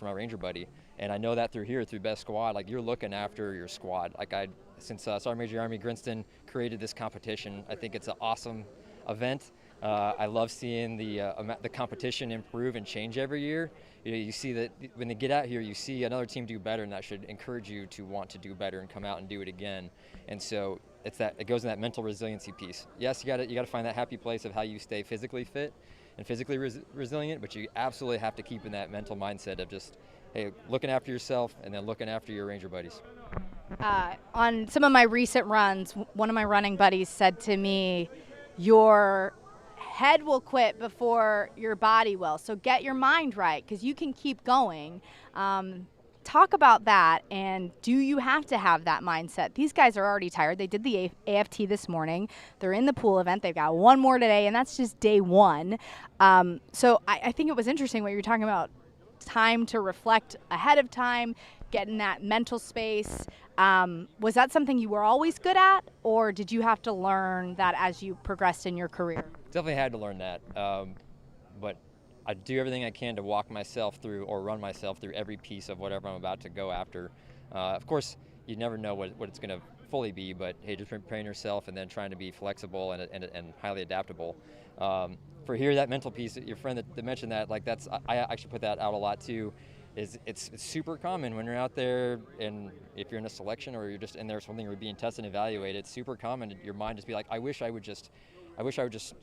my Ranger buddy. And I know that through Best Squad, like, you're looking after your squad. Like, since Sergeant Major Army Grinston created this competition, I think it's an awesome event. I love seeing the competition improve and change every year. You see that when they get out here, you see another team do better, and that should encourage you to want to do better and come out and do it again. And so it goes in that mental resiliency piece. Yes, you got to find that happy place of how you stay physically fit and physically resilient, but you absolutely have to keep in that mental mindset of just, hey, looking after yourself and then looking after your Ranger buddies. On some of my recent runs, one of my running buddies said to me, your head will quit before your body will. So get your mind right, because you can keep going. Talk about that, and do you have to have that mindset? These guys are already tired. They did the AFT this morning. They're in the pool event. They've got one more today, and that's just day one. So I think it was interesting what you were talking about, time to reflect ahead of time, get in that mental space. Was that something you were always good at, or did you have to learn that as you progressed in your career? Definitely had to learn that, but I do everything I can to walk myself through or run myself through every piece of whatever I'm about to go after. Of course, you never know what it's going to fully be, but hey, just preparing yourself and then trying to be flexible and highly adaptable. For here, that mental piece, your friend that mentioned that, like, I actually put that out a lot too. It's super common when you're out there, and if you're in a selection or you're just in there something you're being tested and evaluated, it's super common to your mind just be like, I wish I would just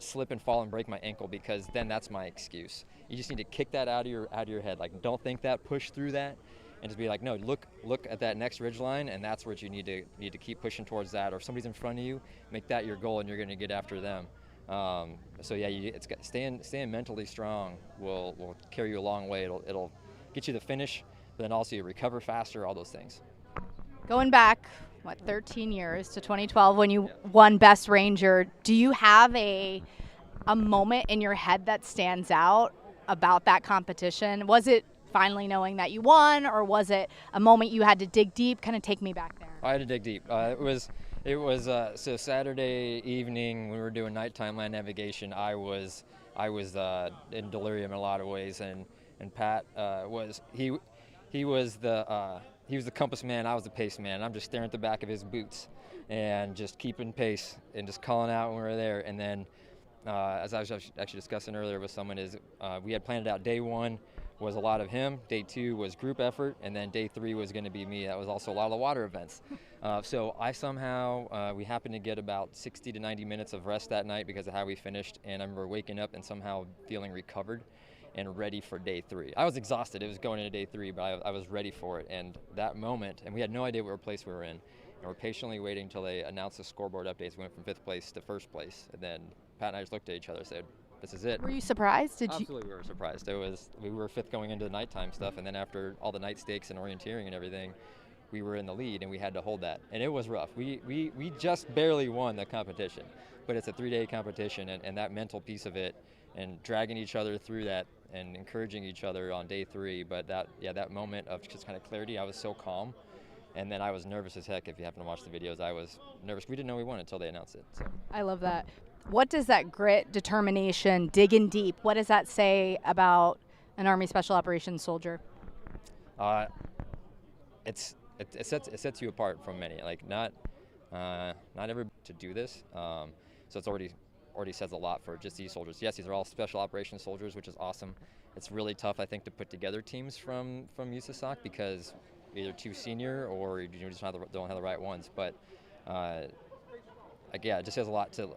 slip and fall and break my ankle, because then that's my excuse. You just need to kick that out of your head. Like, don't think that, push through that, and just be like, no, look at that next ridge line, and that's what you need to keep pushing towards that. Or if somebody's in front of you, make that your goal, and you're going to get after them. So yeah, staying mentally strong will carry you a long way. It'll get you the finish, but then also you recover faster. All those things. Going back, 13 years to 2012 when you won Best Ranger, do you have a moment in your head that stands out about that competition? Was it finally knowing that you won, or was it a moment you had to dig deep? Kind of take me back there. I had to dig deep. It was so Saturday evening when we were doing nighttime land navigation. I was in delirium in a lot of ways, and Pat was the compass man. I was the pace man. I'm just staring at the back of his boots and just keeping pace and just calling out when we were there. And then, as I was actually discussing earlier with someone, we had planned it out. Day one was a lot of him. Day two was group effort, and then day three was going to be me. That was also a lot of the water events. So we happened to get about 60 to 90 minutes of rest that night because of how we finished. And I remember waking up and somehow feeling recovered and ready for day three. I was exhausted. It was going into day three, but I was ready for it. And that moment, and we had no idea what place we were in, and we're patiently waiting until they announced the scoreboard updates. We went from 5th place to 1st place. And then Pat and I just looked at each other and said, this is it. Were you surprised? Absolutely, we were surprised. We were 5th going into the nighttime stuff, and then after all the night stakes and orienteering and everything, we were in the lead, and we had to hold that. And it was rough. We just barely won the competition, but it's a 3-day competition, and that mental piece of it, and dragging each other through that, and encouraging each other on day 3. But that moment of just kind of clarity, I was so calm. And then I was nervous as heck. If you happen to watch the videos, I was nervous. We didn't know we won until they announced it. So. I love that. What does that grit, determination, digging deep, what does that say about an Army Special Operations soldier? It sets you apart from many. Like not everybody to do this. So it's already says a lot for just these soldiers. Yes, these are all Special Operations soldiers, which is awesome. It's really tough, I think, to put together teams from USASOC because either too senior or you just don't have the right ones. But it just says a lot to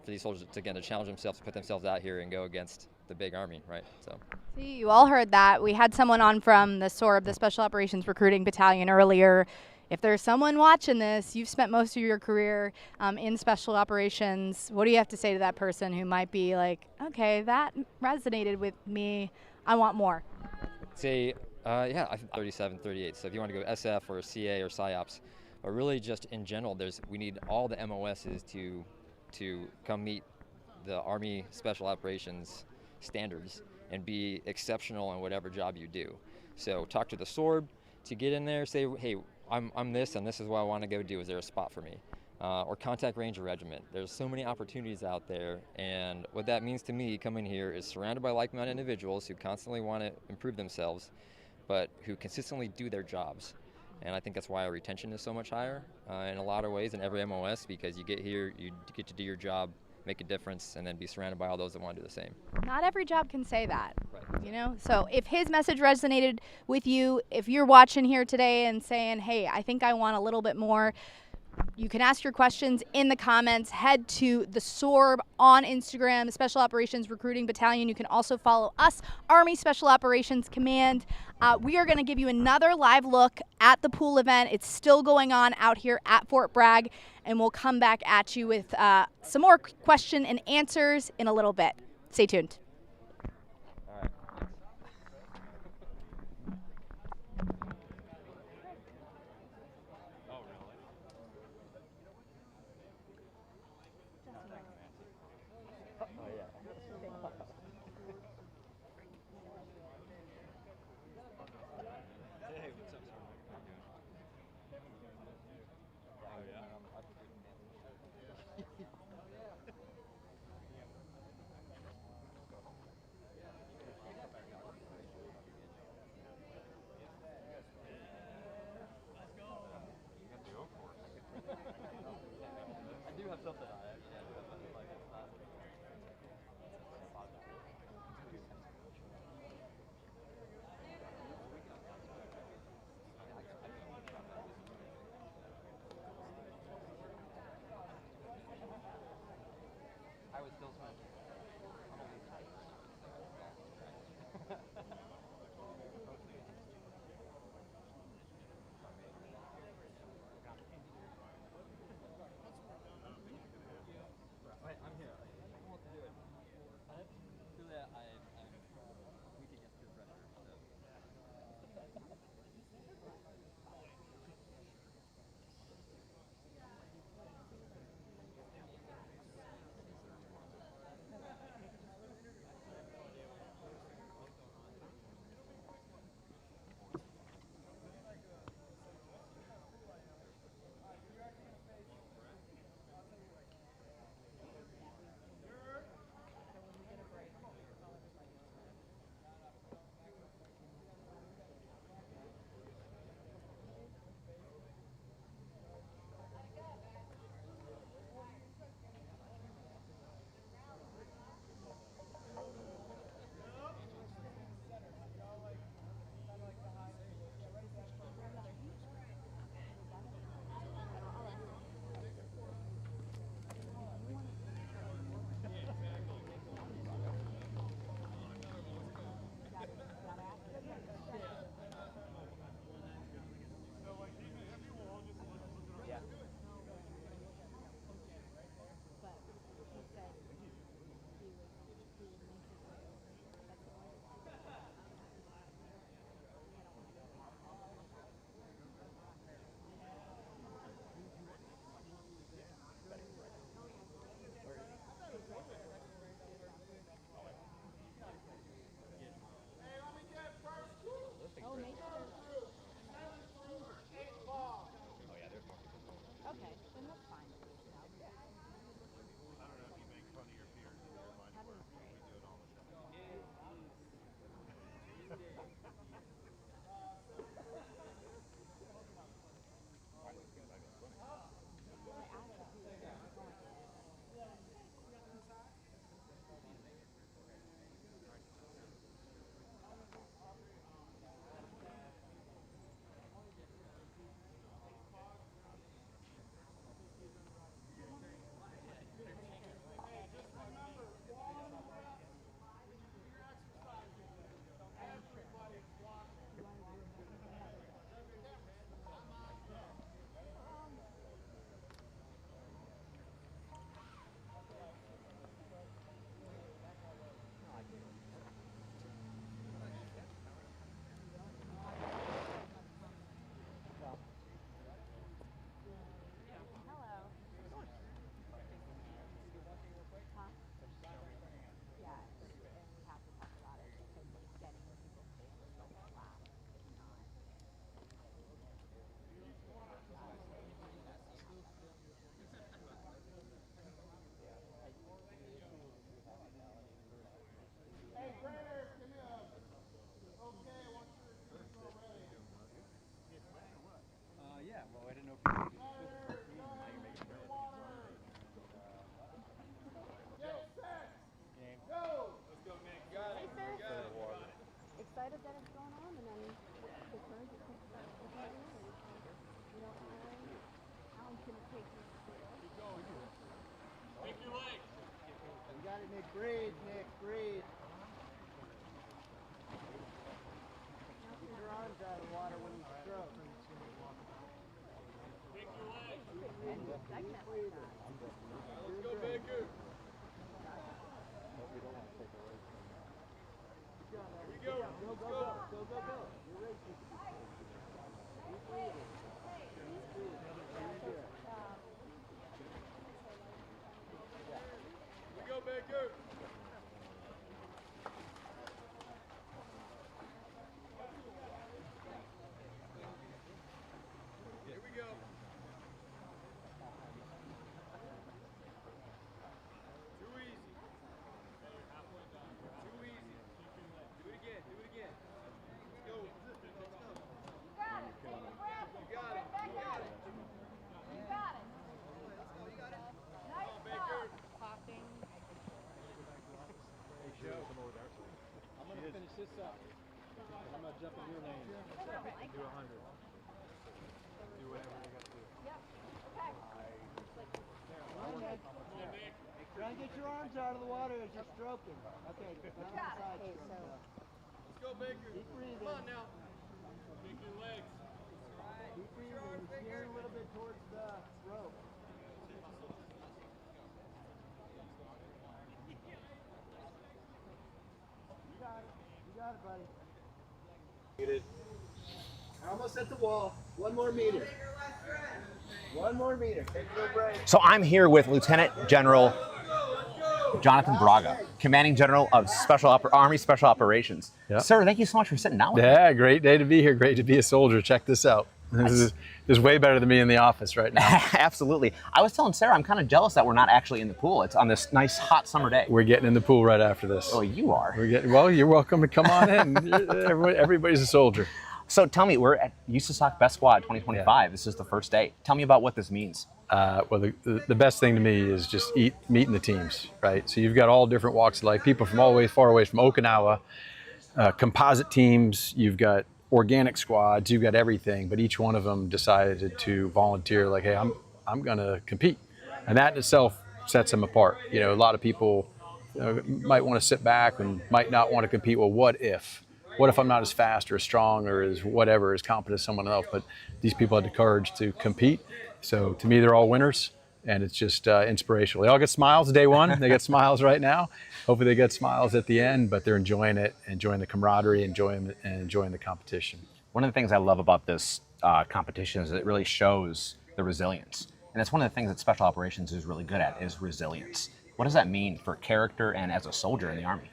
for these soldiers to challenge themselves, to put themselves out here and go against the big Army, right? So. See, you all heard that. We had someone on from the SORB, the Special Operations Recruiting Battalion, earlier. If there's someone watching this, you've spent most of your career in Special Operations. What do you have to say to that person who might be like, okay, that resonated with me, I want more? Say, I think 37, 38. So if you want to go SF or CA or PSYOPs, but really just in general, we need all the MOSs to come meet the Army Special Operations standards and be exceptional in whatever job you do. So talk to the SORB to get in there, say, hey, I'm this and this is what I want to go do. Is there a spot for me? Or contact Ranger Regiment. There's so many opportunities out there, and what that means to me coming here is surrounded by like-minded individuals who constantly want to improve themselves, but who consistently do their jobs. And I think that's why our retention is so much higher in a lot of ways in every MOS, because you get here, you get to do your job, make a difference, and then be surrounded by all those that want to do the same. Not every job can say that, right. You know? So if his message resonated with you, if you're watching here today and saying, hey, I think I want a little bit more, you can ask your questions in the comments. Head to the SORB on Instagram, Special Operations Recruiting Battalion. You can also follow us, Army Special Operations Command. We are going to give you another live look at the pool event. It's still going on out here at Fort Bragg, and we'll come back at you with some more question and answers in a little bit. Stay tuned. Breathe, Nick, breathe. Get your arms out of the water when you stroke. Let's go, Baker. Here we go. Go, go, go, go, go, go. You're racing. Keep breathing. Keep breathing. Very good. Here we go, Baker. Here we go. Too easy. Too easy. Do it again. Do it again. Let's go. Let's go. You got it. You got it. You got it. Come on, Baker. Popping. I'm going to finish this up. I'm going to jump in your lane. Do 100. Do whatever you got to do. Try and get your arms out of the water as you're stroking. Okay, not on the side stroke. Let's go, Baker. Keep breathing. Come on now. Kick your legs. Keep breathing. You're steering a little bit towards the rope. You got it. You got it, buddy. Almost at the wall. 1 more meter. 1 more meter. Take a little break. So I'm here with Lieutenant General Jonathan Bragg, Commanding General of Army Special Operations. Yep. Sir, thank you so much for sitting down with me. Yeah, great day to be here. Great to be a soldier. Check this out. This is way better than me in the office right now. Absolutely. I was telling Sarah, I'm kind of jealous that we're not actually in the pool. It's on this nice hot summer day. We're getting in the pool right after this. Oh, you are? Well, you're welcome to come on in. Everybody's a soldier. So tell me, we're at USASOC Best Squad 2025. Yeah. This is the first day. Tell me about what this means. Well, the best thing to me is just meeting the teams, right? So you've got all different walks of life, people from all the way far away from Okinawa, composite teams, you've got organic squads, you've got everything, but each one of them decided to volunteer like, hey, I'm going to compete. And that in itself sets them apart. You know, a lot of people might want to sit back and might not want to compete. Well, what if? What if I'm not as fast or as strong or as whatever, as competent as someone else? But these people had the courage to compete. So to me, they're all winners, and it's just inspirational. They all get smiles day one. They get smiles right now. Hopefully they get smiles at the end, but they're enjoying it, enjoying the camaraderie, enjoying the competition. One of the things I love about this competition is it really shows the resilience. And that's one of the things that Special Operations is really good at, is resilience. What does that mean for character and as a soldier in the Army?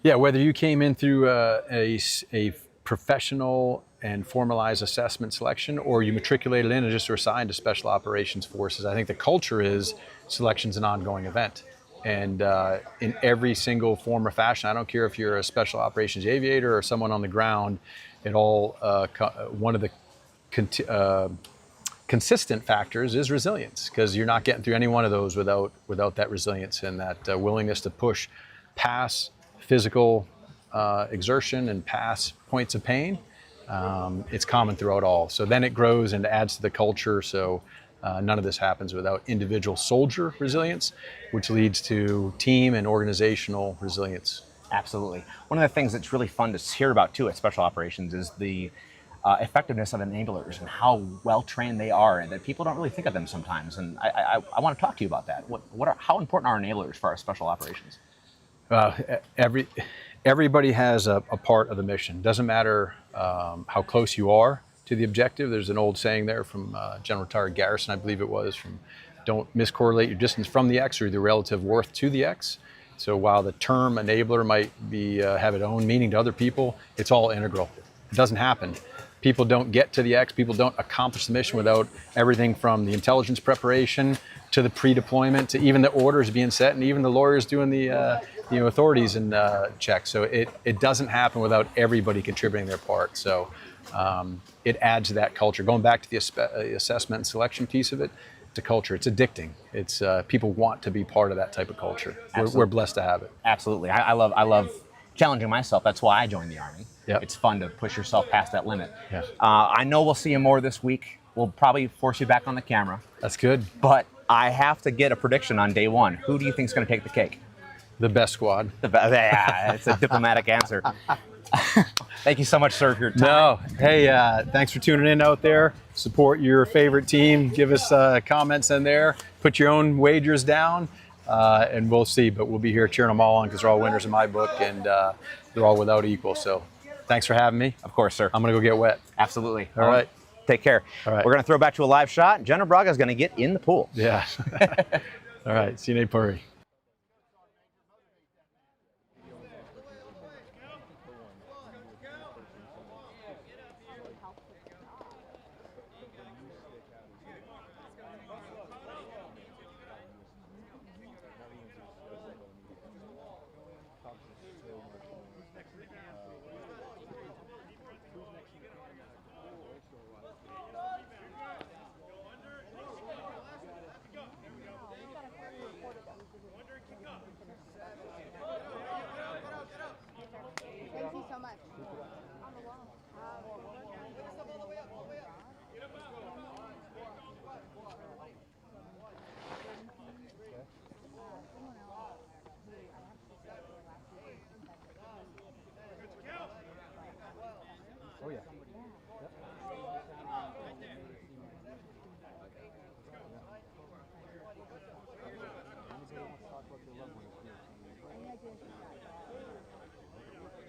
Yeah, whether you came in through a professional and formalized assessment selection, or you matriculated in and just were assigned to Special Operations Forces, I think the culture is selection's an ongoing event. And in every single form or fashion, I don't care if you're a Special Operations aviator or someone on the ground, it all, one of the consistent factors is resilience, because you're not getting through any one of those without that resilience and that willingness to push past physical exertion and past points of pain. It's common throughout all. So then it grows and adds to the culture. So none of this happens without individual soldier resilience, which leads to team and organizational resilience. Absolutely. One of the things that's really fun to hear about too at Special Operations is the effectiveness of enablers and how well trained they are, and that people don't really think of them sometimes. And I want to talk to you about that. How important are enablers for our Special Operations? Everybody has a part of the mission. Doesn't matter how close you are to the objective. There's an old saying there from General Retired Garrison, I believe it was, from don't miscorrelate your distance from the X or the relative worth to the X. So while the term enabler might be have its own meaning to other people, it's all integral. It doesn't happen. People don't get to the X, people don't accomplish the mission without everything from the intelligence preparation to the pre-deployment to even the orders being set and even the lawyers doing the authorities and checks. So it doesn't happen without everybody contributing their part. So it adds to that culture. Going back to the assessment and selection piece of it, it's a culture. It's addicting. It's people want to be part of that type of culture. We're blessed to have it. Absolutely. I love challenging myself. That's why I joined the Army. Yep. It's fun to push yourself past that limit. Yeah. I know we'll see you more this week. We'll probably force you back on the camera. That's good. But I have to get a prediction on day one. Who do you think is going to take the cake? The best squad. Yeah, it's a diplomatic answer. Thank you so much, sir, for your time. No, hey, thanks for tuning in out there. Support your favorite team. Give us comments in there. Put your own wagers down, and we'll see. But we'll be here cheering them all on because they're all winners in my book, and they're all without equal. So thanks for having me. Of course, sir. I'm going to go get wet. Absolutely. All right. Take care. All right. We're going to throw back to a live shot. General Bragg is going to get in the pool. Yeah. All right. See you in Puri. Thank you so much. Oh, yeah.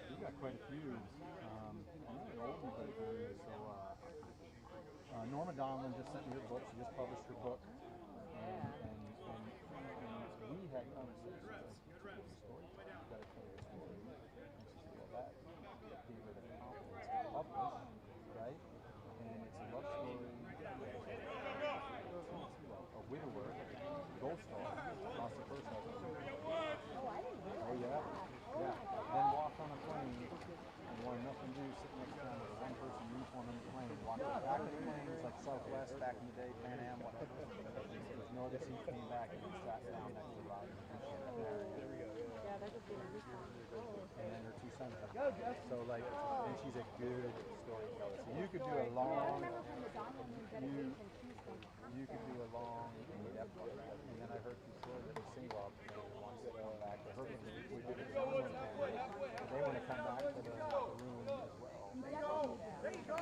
You've got quite a few. Norma Donlin just sent me her book. She just published her book. And we had conversations. Story. You've got to tell your story. And she said, well, that gave her the confidence to publish, right? And it's a love story. A widower, Gold Star, lost her first husband. Oh, yeah. Yeah. Then walked on a plane and wanted nothing to do, sitting next to a one-person uniform on the plane. Walked back of the plane, it's like Southwest back in the day, Pan Am, whatever. There's no other seat, came back and sat down next to Roger. And then her two sons. So like, and she's a good storyteller. So you could do a long, you could do a long in-depth one. And then I heard some stories of a single wants to go back to her because we did it on one family. They want to come back to the room as well. There you go.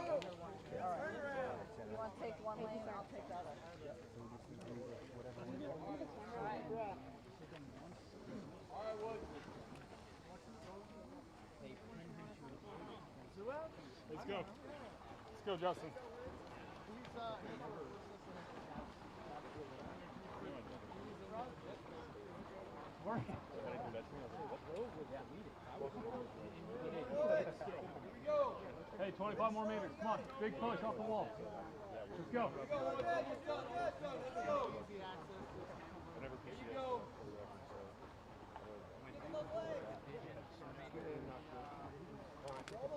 You want to take one lane, I'll take the other. Yeah. So we just do whatever we want. All right. Let's go. Let's go, Justin. Hey, 25 more meters. Come on. Big push off the wall. Let's go.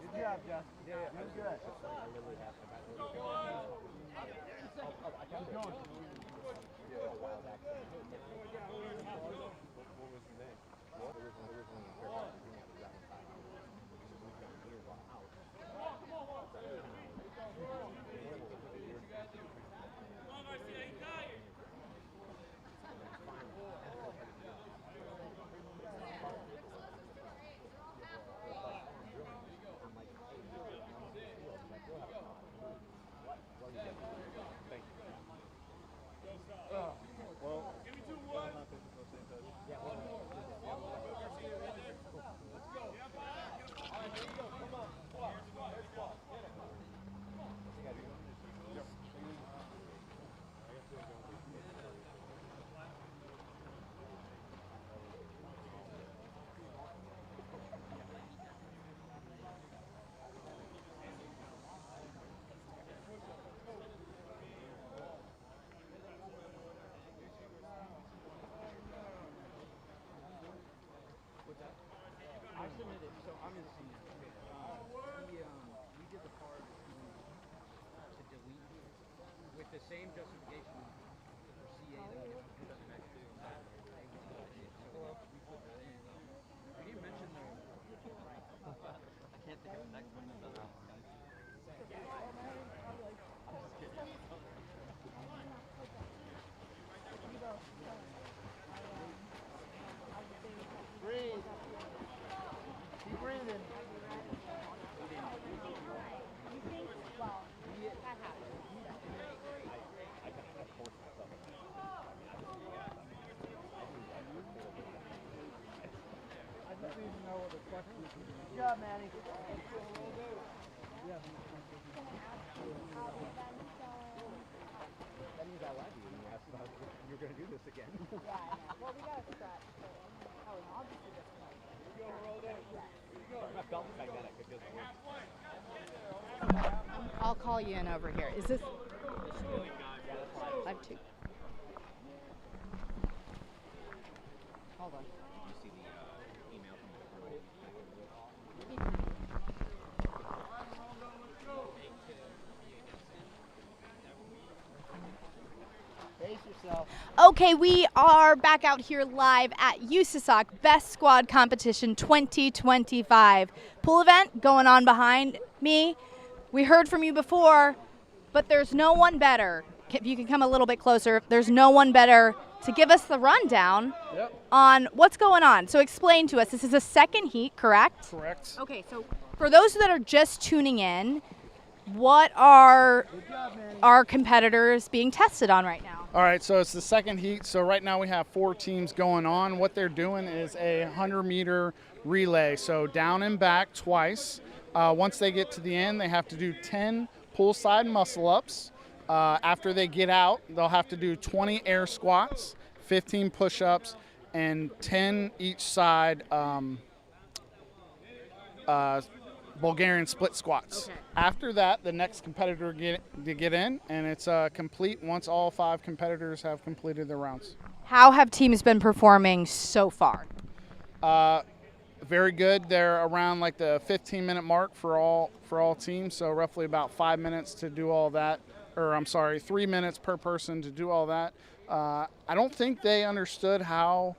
Good job, Justin. Yeah, good. Keep going. I submitted, so I'm in senior. We did the part to delete with the same justification for CA that we did for Connect. So we put that in. We didn't mention the. I can't think of the next one. Good job, Manny. That means I lied to you when you asked about if you were going to do this again. Yeah, I know. Well, we got to scratch. Oh, and I'll just do this one. I felt like that I could just work. I'll call you in over here. Is this? I have two. Hold on. You see the email from the crew? Pace yourself. Okay, we are back out here live at USASOC Best Squad Competition 2025. Pool event going on behind me. We heard from you before, but there's no one better. If you can come a little bit closer, there's no one better to give us the rundown on what's going on. So explain to us, this is a second heat, correct? Correct. Okay, so for those that are just tuning in, what are our competitors being tested on right now? All right, so it's the second heat. So right now we have 4 teams going on. What they're doing is a 100-meter relay. So down and back twice. Once they get to the end, they have to do 10 poolside muscle-ups. After they get out, they'll have to do 20 air squats, 15 push-ups, and 10 each side Bulgarian split squats. Okay. After that, the next competitor get in, and it's complete once all 5 competitors have completed their rounds. How have teams been performing so far? Very good. They're around like the 15-minute mark for all teams, so roughly about 5 minutes to do all that. Or I'm sorry, 3 minutes per person to do all that. I don't think they understood how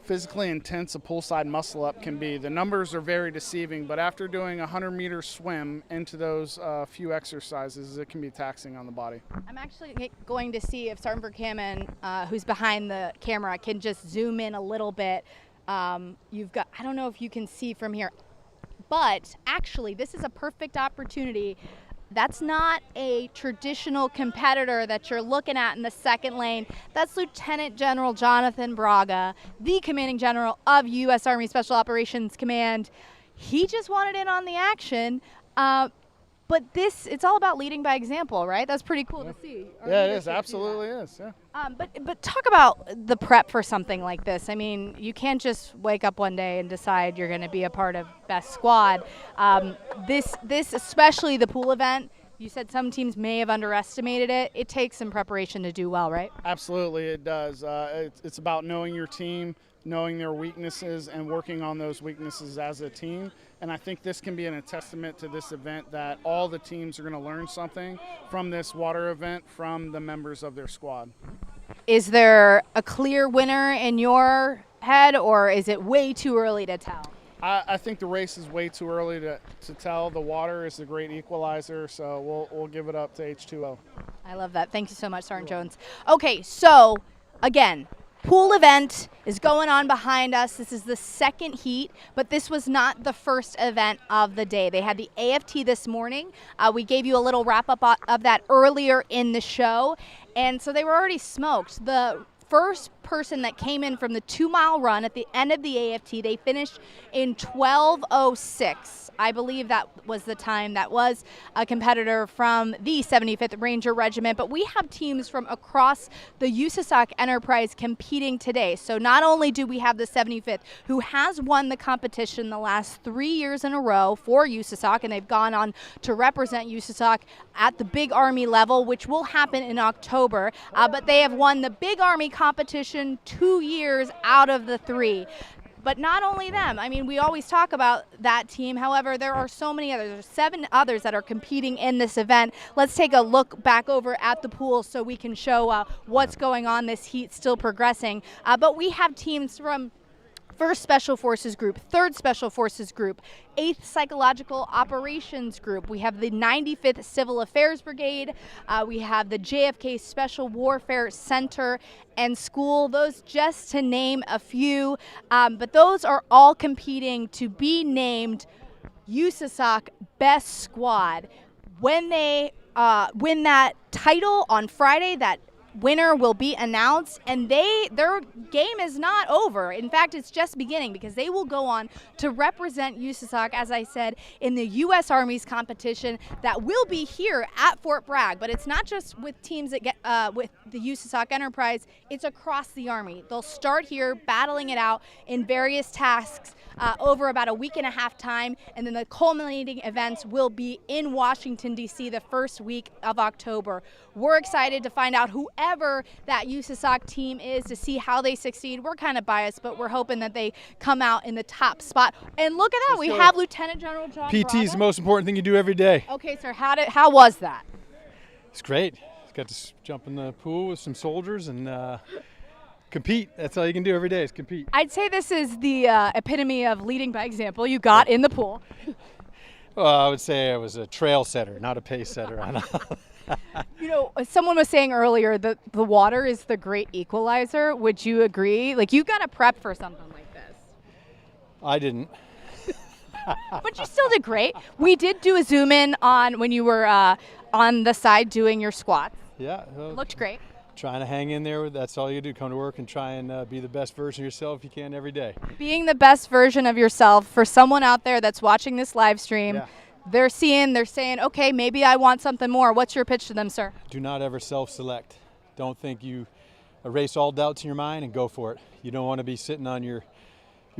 physically intense a poolside muscle up can be. The numbers are very deceiving, but after doing a 100-meter swim into those few exercises, it can be taxing on the body. I'm actually going to see if Sergeant Verkaman, who's behind the camera, can just zoom in a little bit. You've got, I don't know if you can see from here, but actually this is a perfect opportunity. That's not a traditional competitor that you're looking at in the second lane. That's Lieutenant General Jonathan Bragg, the Commanding General of U.S. Army Special Operations Command. He just wanted in on the action. But it's all about leading by example, right? That's pretty cool to see. Yeah, it is. Absolutely is. Yeah. But talk about the prep for something like this. I mean, you can't just wake up one day and decide you're going to be a part of Best Squad. This, especially the pool event, you said some teams may have underestimated it. It takes some preparation to do well, right? Absolutely, it does. It's about knowing your team, knowing their weaknesses, and working on those weaknesses as a team. And I think this can be a testament to this event that all the teams are going to learn something from this water event from the members of their squad. Is there a clear winner in your head, or is it way too early to tell? I think the race is way too early to tell. The water is the great equalizer, so we'll give it up to H2O. I love that. Thank you so much, Sergeant Jones. Okay, so again, pool event is going on behind us. This is the second heat, but this was not the first event of the day. They had the AFT this morning. We gave you a little wrap-up of that earlier in the show, and so they were already smoked. The first person that came in from the 2-mile run at the end of the AFT, they finished in 12:06. I believe that was the time. That was a competitor from the 75th Ranger Regiment, but we have teams from across the USASOC enterprise competing today. So not only do we have the 75th, who has won the competition the last 3 years in a row for USASOC, and they've gone on to represent USASOC at the Big Army level, which will happen in October, but they have won the Big Army competition 2 years out of the 3. But not only them. I mean, we always talk about that team. However, there are so many others. There's 7 others that are competing in this event. Let's take a look back over at the pool so we can show what's going on. This heat still progressing. But we have teams from 1st Special Forces Group, 3rd Special Forces Group, 8th Psychological Operations Group. We have the 95th Civil Affairs Brigade. We have the JFK Special Warfare Center and School. Those just to name a few. But those are all competing to be named USASOC Best Squad. When they win that title on Friday, that winner will be announced, and their game is not over. In fact, it's just beginning, because they will go on to represent USASOC, as I said, in the U.S. Army's competition that will be here at Fort Bragg. But it's not just with teams that get with the USASOC Enterprise, it's across the Army. They'll start here battling it out in various tasks over about a week and a half time, and then the culminating events will be in Washington, D.C. the first week of October. We're excited to find out whoever that USASOC team is, to see how they succeed. We're kind of biased, but we're hoping that they come out in the top spot. And look at that, we have Lieutenant General John PT is the most important thing you do every day. Okay, sir, how was that? It's great. Got to jump in the pool with some soldiers and compete. That's all you can do every day is compete. I'd say this is the epitome of leading by example. You got in the pool. Well, I would say I was a trail setter, not a pace setter. You know, someone was saying earlier that the water is the great equalizer. Would you agree? Like, you got to prep for something like this. I didn't. But you still did great. We did do a zoom in on when you were on the side doing your squats. Yeah. It looked great. Trying to hang in there. That's all you do. Come to work and try and be the best version of yourself you can every day. Being the best version of yourself, for someone out there that's watching this live stream, they're saying, okay, maybe I want something more. What's your pitch to them, sir? Do not ever self-select. Don't think you erase all doubts in your mind and go for it. You don't want to be sitting on your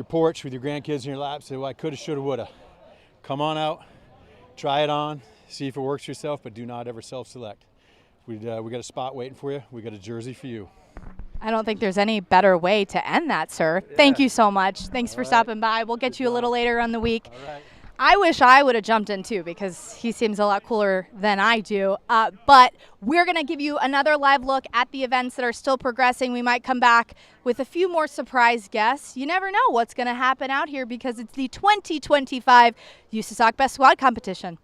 porch with your grandkids in your lap, say, well, I coulda, shoulda, woulda. Come on out, try it on, see if it works for yourself, but do not ever self-select. We got a spot waiting for you. We got a jersey for you. I don't think there's any better way to end that, sir. Yeah. Thank you so much. Thanks for stopping by. We'll get you a little later on the week. All right. I wish I would have jumped in too, because he seems a lot cooler than I do. But we're going to give you another live look at the events that are still progressing. We might come back with a few more surprise guests. You never know what's going to happen out here, because it's the 2025 USASOC Best Squad Competition.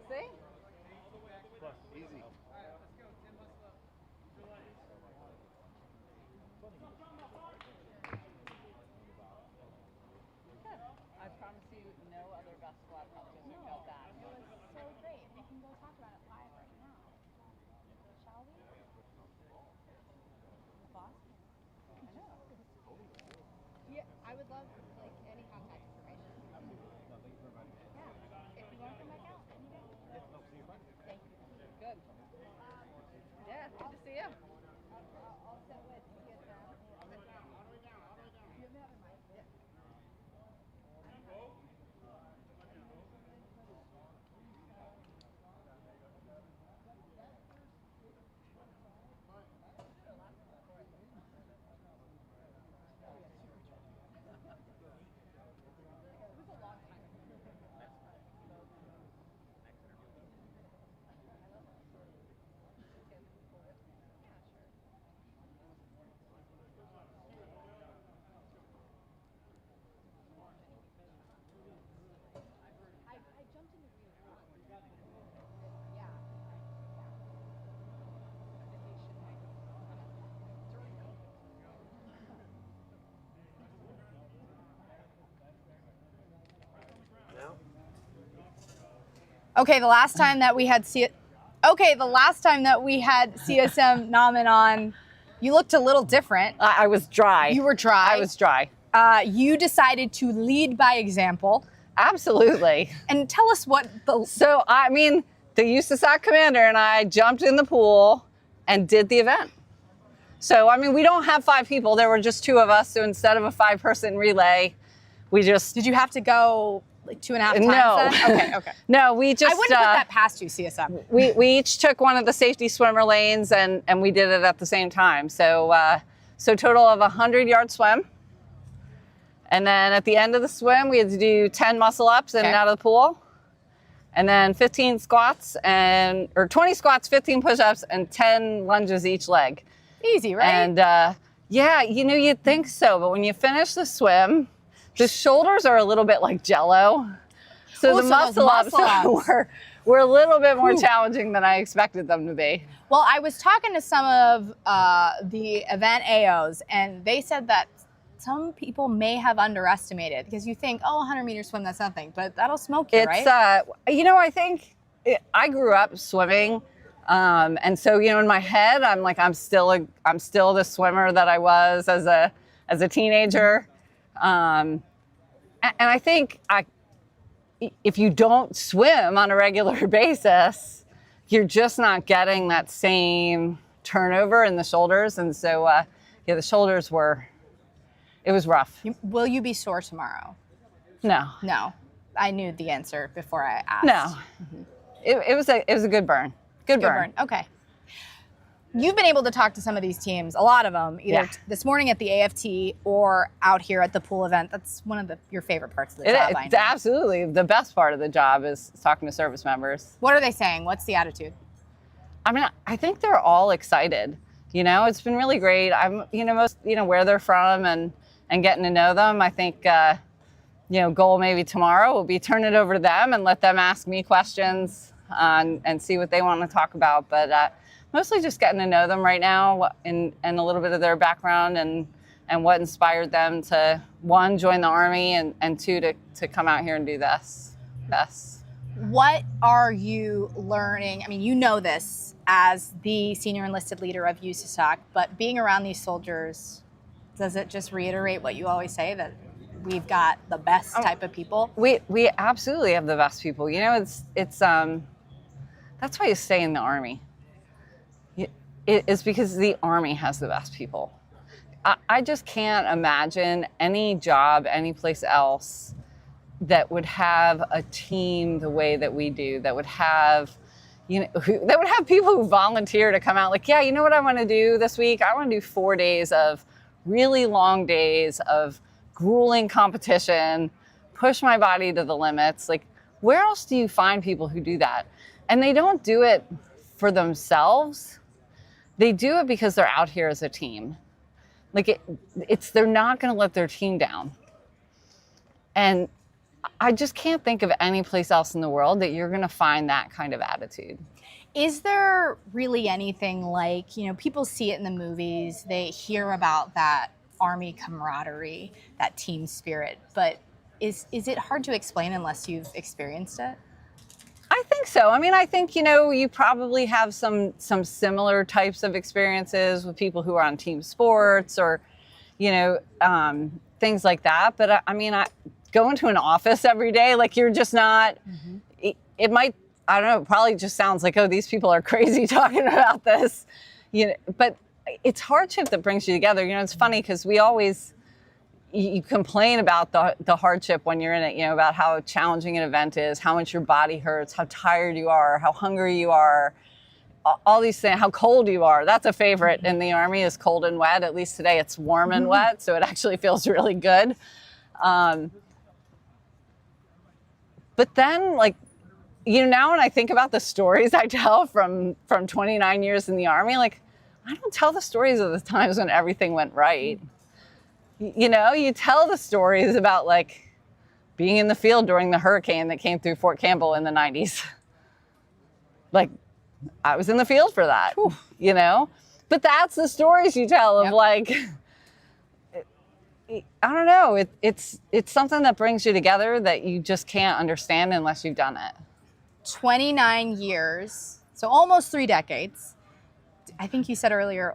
See? Easy. I promise you, no other best squad competition felt that. It was so great. Okay, the last time that we had CSM Naman on, you looked a little different. I was dry. You were dry. I was dry. You decided to lead by example. Absolutely. And tell us what the... So, I mean, the USASOC commander and I jumped in the pool and did the event. So, I mean, we don't have 5 people. There were just 2 of us. So instead of a 5-person relay, we just... Did you have to go like 2.5 times No. then? Okay. No, we just... I wouldn't put that past you, CSM. We each took one of the safety swimmer lanes and we did it at the same time. So, total of 100-yard swim. And then at the end of the swim, we had to do 10 muscle ups in and out of the pool. And then 15 squats or 20 squats, 15 push-ups, and 10 lunges each leg. Easy, right? And yeah, you'd think so. But when you finish the swim, the shoulders are a little bit like Jell-O. So the muscle ups were a little bit more challenging than I expected them to be. Well, I was talking to some of the event AOs, and they said that some people may have underestimated, because you think, 100-meter swim, that's nothing, but that'll smoke you, right? I think I grew up swimming, and so in my head, I'm like, I'm still the swimmer that I was as a teenager, and I think if you don't swim on a regular basis, you're just not getting that same turnover in the shoulders, and so the shoulders were. It was rough. Will you be sore tomorrow? No. No. I knew the answer before I asked. No. It was a good burn. Good burn. Okay. You've been able to talk to some of these teams, a lot of them, either this morning at the AFT or out here at the pool event. That's one of your favorite parts of the job, I know. It's absolutely the best part of the job is talking to service members. What are they saying? What's the attitude? I mean, I think they're all excited. It's been really great. I'm, most, where they're from and getting to know them. I think, goal maybe tomorrow will be turn it over to them and let them ask me questions and see what they want to talk about. But mostly just getting to know them right now and a little bit of their background and what inspired them to, 1, join the Army and 2, to come out here and do this. What are you learning? I mean, you know this as the senior enlisted leader of USASOC, but being around these soldiers, does it just reiterate what you always say, that we've got the best type of people? We absolutely have the best people. It's that's why you stay in the Army. It's because the Army has the best people. I just can't imagine any job, any place else that would have a team the way that we do, that would have that would have people who volunteer to come out like, yeah, you know what I want to do this week? I want to do 4 days of really long days of grueling competition, push my body to the limits. Like, where else do you find people who do that? And they don't do it for themselves. They do it because they're out here as a team. Like, they're not going to let their team down. And I just can't think of any place else in the world that you're going to find that kind of attitude. Is there really anything like, people see it in the movies, they hear about that Army camaraderie, that team spirit, but is it hard to explain unless you've experienced it? I think so. I mean, I think, you probably have some similar types of experiences with people who are on team sports or, things like that. But I mean, going to an office every day, like, you're just not, it might, I don't know, it probably just sounds like, these people are crazy talking about this, but it's hardship that brings you together. It's funny because we always, you complain about the hardship when you're in it, about how challenging an event is, how much your body hurts, how tired you are, how hungry you are, all these things, how cold you are. That's a favorite in the Army, is cold and wet. At least today it's warm and wet, so it actually feels really good. But then, like, now when I think about the stories I tell from 29 years in the Army, like, I don't tell the stories of the times when everything went right. You tell the stories about, like, being in the field during the hurricane that came through Fort Campbell in the 90s. Like, I was in the field for that, But that's the stories you tell of, like, I don't know. It's something that brings you together that you just can't understand unless you've done it. 29 years, so almost 3 decades. I think you said earlier,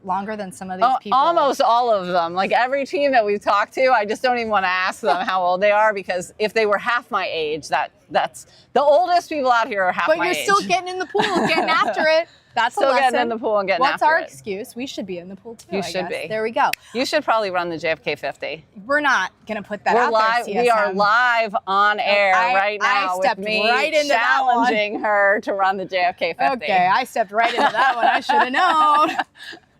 longer than some of these people. Almost all of them. Like every team that we've talked to, I just don't even want to ask them how old they are, because if they were half my age, that's the oldest people out here are half my age. But you're still getting in the pool and getting after it. That's still a lesson. getting in the pool and getting What's after our it. excuse? We should be in the pool too. You should be. There we go. You should probably run the JFK 50. We're not going to put that We're out live. there, CSM. We are live on air right now I stepped with me right into that one. challenging her to run the JFK 50. Okay, I stepped right into that one. I should have known.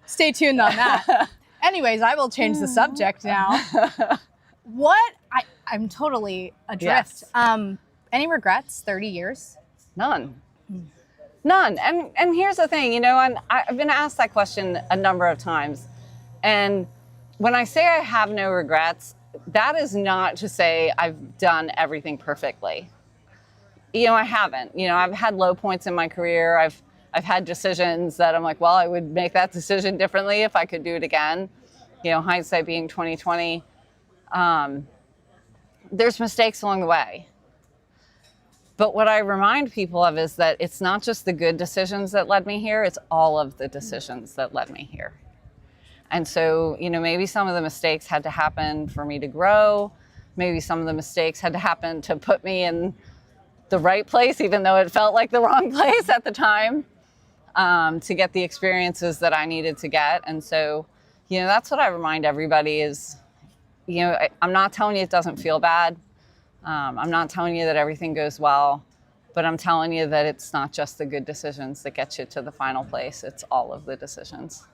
Stay tuned on that. Anyways, I will change the subject now. I'm totally adrift. Yes. Any regrets? 30 years? None. None. And here's the thing, and I've been asked that question a number of times. And when I say I have no regrets, that is not to say I've done everything perfectly. I haven't. I've had low points in my career. I've had decisions that I'm like, well, I would make that decision differently if I could do it again. Hindsight being 2020. There's mistakes along the way. But what I remind people of is that it's not just the good decisions that led me here, it's all of the decisions that led me here. And so, maybe some of the mistakes had to happen for me to grow. Maybe some of the mistakes had to happen to put me in the right place, even though it felt like the wrong place at the time, to get the experiences that I needed to get. And so, that's what I remind everybody is, I'm not telling you it doesn't feel bad. I'm not telling you that everything goes well, but I'm telling you that it's not just the good decisions that get you to the final place. It's all of the decisions.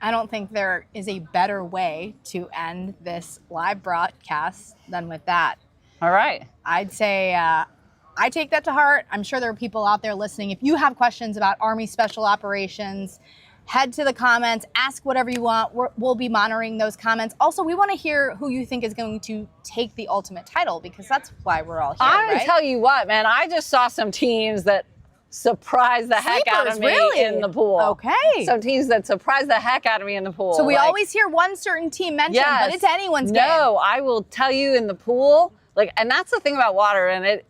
I don't think there is a better way to end this live broadcast than with that. All right. I'd say I take that to heart. I'm sure there are people out there listening. If you have questions about Army Special Operations, head to the comments, ask whatever you want. We'll be monitoring those comments. Also, we want to hear who you think is going to take the ultimate title, because that's why we're all here, I'm right? gonna tell you what, man, I just saw some teams that surprised the heck out of me in the pool. Okay. Some teams that surprised the heck out of me in the pool. So we always hear one certain team mentioned, but it's anyone's game. No, I will tell you in the pool, and that's the thing about water, and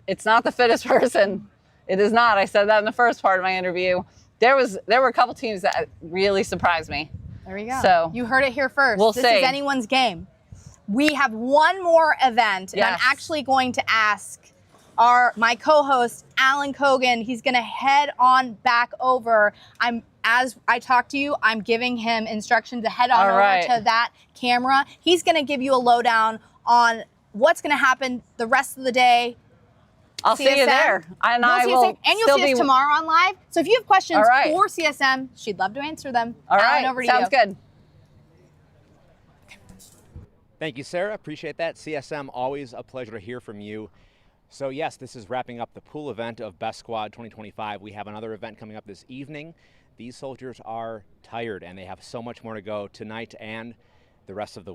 it's not the fittest person. It is not. I said that in the first part of my interview. There were a couple teams that really surprised me. There you go. So you heard it here first. We'll this see. is anyone's game. We have one more event, and I'm actually going to ask my co-host, Alan Cogan. He's going to head on back over. As I talk to you, I'm giving him instructions to head on over to that camera. He's going to give you a lowdown on what's going to happen the rest of the day. I'll see you there. And you'll see us tomorrow on live. So if you have questions for CSM, she'd love to answer them. All right. Over to Sounds you. good. Thank you, Sarah. Appreciate that. CSM, always a pleasure to hear from you. So yes, this is wrapping up the pool event of Best Squad 2025. We have another event coming up this evening. These soldiers are tired and they have so much more to go tonight and the rest of the